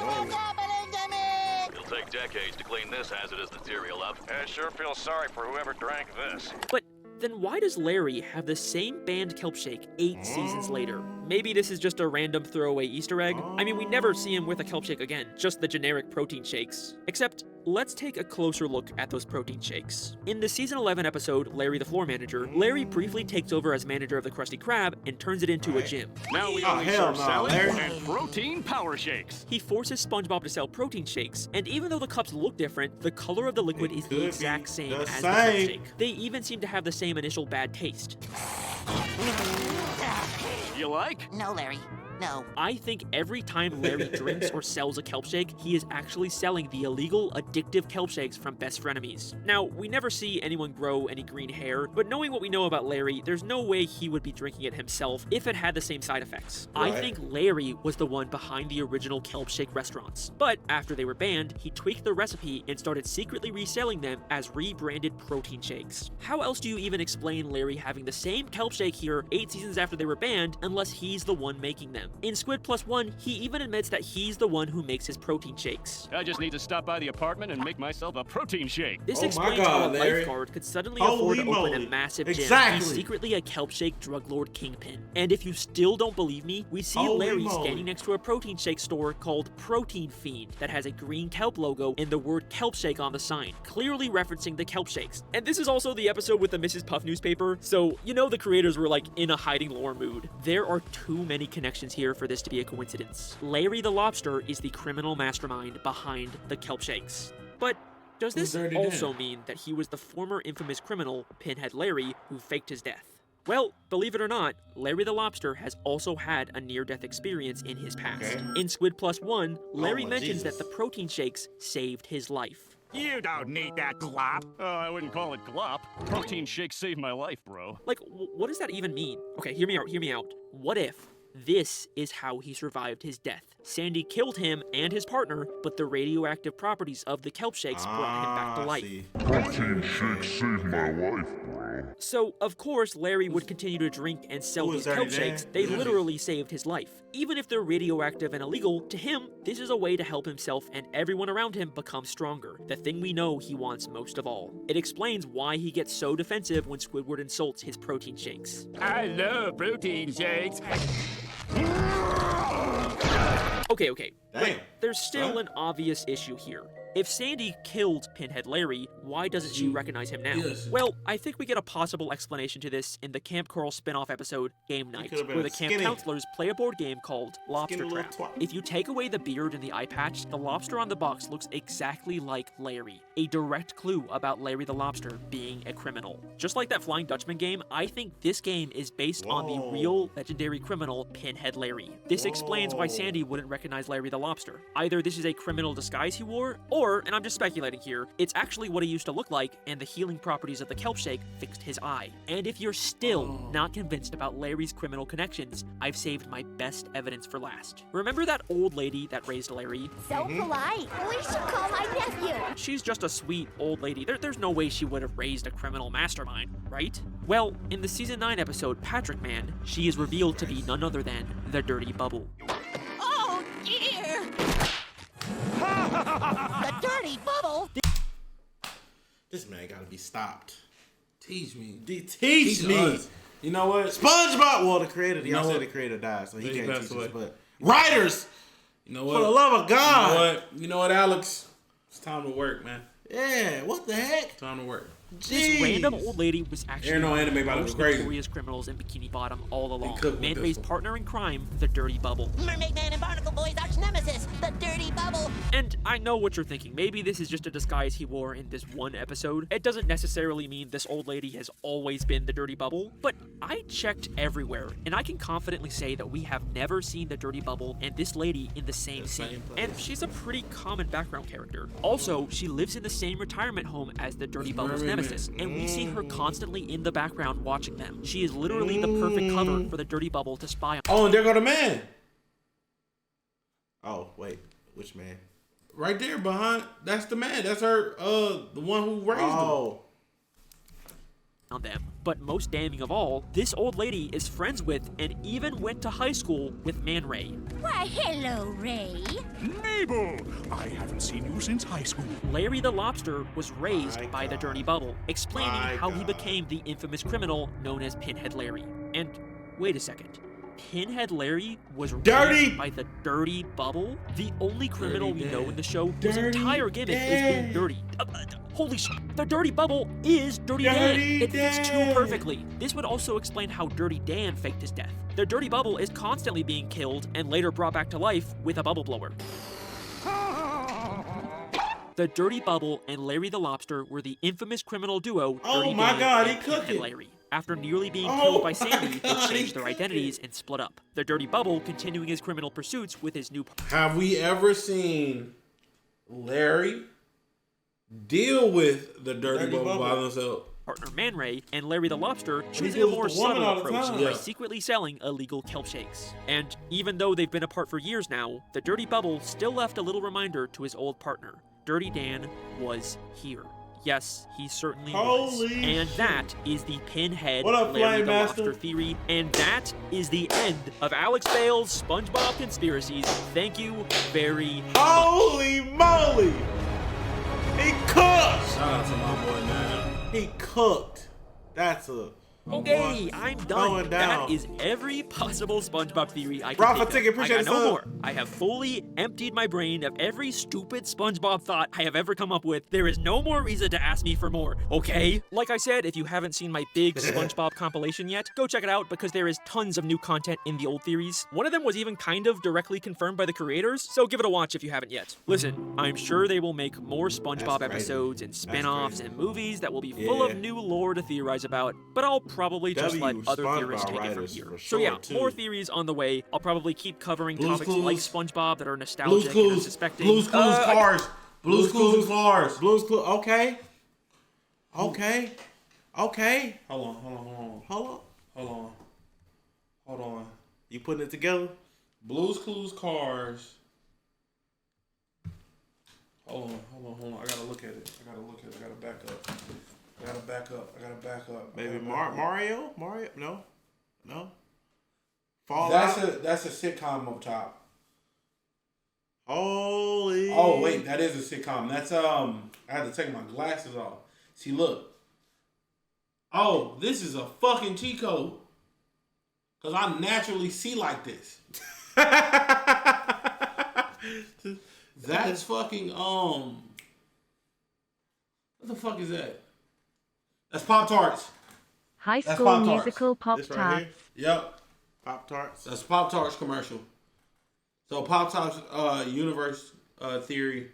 It'll take decades to clean this hazardous material up. I sure feel sorry for whoever drank this. But then why does Larry have the same banned kelp shake 8 seasons later? Maybe this is just a random throwaway Easter egg? I mean, we never see him with a kelp shake again, just the generic protein shakes. Except, let's take a closer look at those protein shakes. In the season 11 episode, Larry the Floor Manager, Larry briefly takes over as manager of the Krusty Krab and turns it into a gym. Now we only serve salad and protein power shakes. He forces SpongeBob to sell protein shakes, and even though the cups look different, the color of the liquid is the exact same as the kelp shake. They even seem to have the same initial bad taste. You like? No, Larry. No. I think every time Larry drinks or sells a kelp shake, he is actually selling the illegal, addictive kelp shakes from Best Frenemies. Now, we never see anyone grow any green hair, but knowing what we know about Larry, there's no way he would be drinking it himself if it had the same side effects. Right. I think Larry was the one behind the original kelp shake restaurants. But after they were banned, he tweaked the recipe and started secretly reselling them as rebranded protein shakes. How else do you even explain Larry having the same kelp shake here 8 seasons after they were banned unless he's the one making them? In Squid Plus One, he even admits that he's the one who makes his protein shakes. I just need to stop by the apartment and make myself a protein shake. This explains how a lifeguard could suddenly afford to open a massive gym. He's secretly a kelp shake drug lord kingpin. And if you still don't believe me, we see Larry standing next to a protein shake store called Protein Fiend that has a green kelp logo and the word kelp shake on the sign, clearly referencing the kelp shakes. And this is also the episode with the Mrs. Puff newspaper, so you know the creators were like in a hiding lore mood. There are too many connections here for this to be a coincidence. Larry the Lobster is the criminal mastermind behind the kelp shakes. But does this also mean that he was the former infamous criminal, Pinhead Larry, who faked his death? Well, believe it or not, Larry the Lobster has also had a near-death experience in his past. In Squid Plus One, Larry mentions that the protein shakes saved his life. You don't need that glop. Oh, I wouldn't call it glop. Protein shakes saved my life, bro. Like, what does that even mean? Okay, hear me out. What if this is how he survived his death? Sandy killed him and his partner, but the radioactive properties of the kelp shakes brought him back to life. Protein shakes saved my life, bro. So, of course, Larry would continue to drink and sell these kelp shakes. They literally saved his life. Even if they're radioactive and illegal, to him, this is a way to help himself and everyone around him become stronger, the thing we know he wants most of all. It explains why he gets so defensive when Squidward insults his protein shakes. I love protein shakes. Okay. But there's still an obvious issue here. If Sandy killed Pinhead Larry, why doesn't she recognize him now? Yes. Well, I think we get a possible explanation to this in the Camp Coral spin-off episode, Game Night, where the camp counselors play a board game called Lobster Trap. If you take away the beard and the eye patch, the lobster on the box looks exactly like Larry, a direct clue about Larry the Lobster being a criminal. Just like that Flying Dutchman game, I think this game is based on the real legendary criminal Pinhead Larry. This explains why Sandy wouldn't recognize Larry the Lobster. Either this is a criminal disguise he wore, or, and I'm just speculating here, it's actually what he used to look like, and the healing properties of the kelp shake fixed his eye. And if you're still not convinced about Larry's criminal connections, I've saved my best evidence for last. Remember that old lady that raised Larry? So polite. We should call my nephew. She's just a sweet old lady. There's no way she would have raised a criminal mastermind, right? Well, in the Season 9 episode, Patrick Man, she is revealed to be none other than the Dirty Bubble. Oh, dear! The Dirty Bubble! This man gotta be stopped. Teach me. Teach me. Us. You know what? SpongeBob. Well, the creator, You know y'all said what? the creator died, so he He can't passed teach us. away. But writers, You know what? for the love of God. You know what, Alex? It's time to work, man. Yeah, what the heck? Time to work. This random old lady was actually Ain't no one of anime the about it, most it was crazy. notorious criminals in Bikini Bottom all along. cooked with Man-Ray's this partner in crime, the Dirty Bubble. Mermaid Man and Barnacle Boy's arch nemesis, the Dirty Bubble. And I know what you're thinking. Maybe this is just a disguise he wore in this one episode. It doesn't necessarily mean this old lady has always been the Dirty Bubble, but I checked everywhere, and I can confidently say that we have never seen the Dirty Bubble and this lady in the same scene. And she's a pretty common background character. Also, she lives in the same retirement home as the Dirty Bubble's nemesis, and we see her constantly in the background watching them. She is literally the perfect cover for the Dirty Bubble to spy on. Oh, and there go the man. Oh, wait. Which man? Right there behind. That's the man. That's her, the one who raised Oh. on them. But most damning of all, this old lady is friends with and even went to high school with Man Ray. Why, hello, Ray. Mabel, I haven't seen you since high school. Larry the Lobster was raised by the Dirty Bubble, explaining how he became the infamous criminal known as Pinhead Larry. And wait a second. Pinhead Larry was raised by the Dirty Bubble? The only criminal we know in the show whose entire gimmick is being dirty. Holy sh! The Dirty Bubble is Dirty Dan! It fits too perfectly. This would also explain how Dirty Dan faked his death. The Dirty Bubble is constantly being killed and later brought back to life with a bubble blower. The Dirty Bubble and Larry the Lobster were the infamous criminal duo Dirty Dan and Pinhead Larry. After nearly being killed by Sandy, they changed their identities and split up. The Dirty Bubble continuing his criminal pursuits with his new partner. Have we ever seen Larry deal with the Dirty Bubble by themselves? Partner Man Ray and Larry the Lobster choosing a deals more with the woman all subtle the approach time. by Yeah. secretly selling illegal kelp shakes. And even though they've been apart for years now, the Dirty Bubble still left a little reminder to his old partner. Dirty Dan was here. Yes, he certainly was. And that is the Pinhead What up, Larry Flame the Master? Lobster theory. And that is the end of Alex Bale's SpongeBob Conspiracies. Thank you very much. Holy moly! He cooked! Shout out to my boy, man. He cooked. That's a... Okay, I'm done. Going down. That is every possible SpongeBob theory I can Rafa think Ticket, of. appreciate I it, got no son. more. I have fully emptied my brain of every stupid SpongeBob thought I have ever come up with. There is no more reason to ask me for more, okay? Like I said, if you haven't seen my big SpongeBob compilation yet, go check it out because there is tons of new content in the old theories. One of them was even kind of directly confirmed by the creators, so give it a watch if you haven't yet. Listen, I'm sure they will make more SpongeBob episodes and spin-offs and movies that will be full of new lore to theorize about, but I'll probably just let other theorists take it from here. So yeah, more theories on the way. I'll probably keep covering topics like SpongeBob that are nostalgic and unsuspecting. Blue's Clues cars. Blue's Clues cars. Blue's Clues. Okay. Okay. Hold on. You putting it together? Blue's Clues cars. Hold on. I gotta look at it. I gotta back up. Maybe Mario? No. That's a sitcom up top. Holy. Oh wait, that is a sitcom. That's I had to take my glasses off. See, look. Oh, this is a fucking cheat code. Cause I naturally see like this. That's fucking what the fuck is that? That's Pop-Tarts. High School Musical Pop-Tarts. Right, yep. Pop-Tarts. That's Pop-Tarts commercial. So Pop-Tarts universe theory.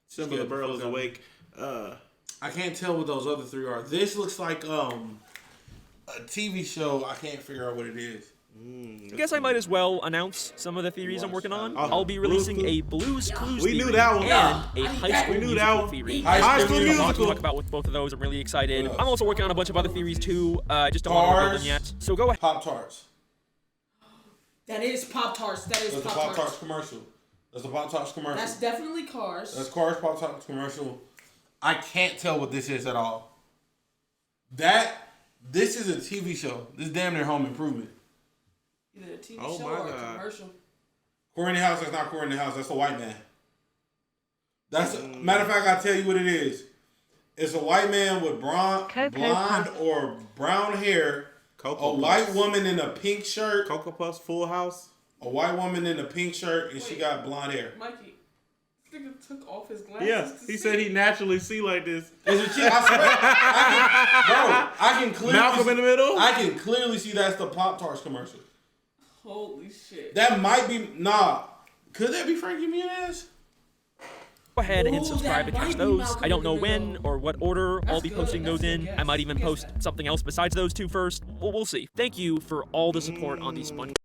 Simba the Burl is awake. I can't tell what those other three are. This looks like a TV show. I can't figure out what it is. I guess I might as well announce some of the theories I'm working on. I'll be releasing a Blue's Clues theory and a High School Musical theory. High School Musical. To talk about with both of those. I'm really excited. I'm also working on a bunch of other theories too. Just don't want to reveal them yet. So go ahead. Pop-Tarts. That is Pop-Tarts. That's the Pop-Tarts commercial. That's the Pop-Tarts commercial. That's definitely Cars. That's Cars Pop-Tarts commercial. I can't tell what this is at all. This is a TV show. This is damn near Home Improvement. Either a TV show or a commercial. Corey in the House, that's not Corey in the House. That's a white man. Matter of fact, I'll tell you what it is. It's a white man with blonde or brown hair. White woman in a pink shirt. Cocoa Puffs, Full House. A white woman in a pink shirt and she got blonde hair. Mikey, this nigga took off his glasses. Yeah, he said he naturally see like this. It's a chick. I can clearly Malcolm in the Middle. I can clearly see that's the Pop-Tarts commercial. Holy shit. That might be Could that be Frankie Muniz? Go ahead and subscribe and catch those. I don't know when or what order I'll be posting those in. I might even post something else besides those two first. We'll see. Thank you for all the support on these SpongeBob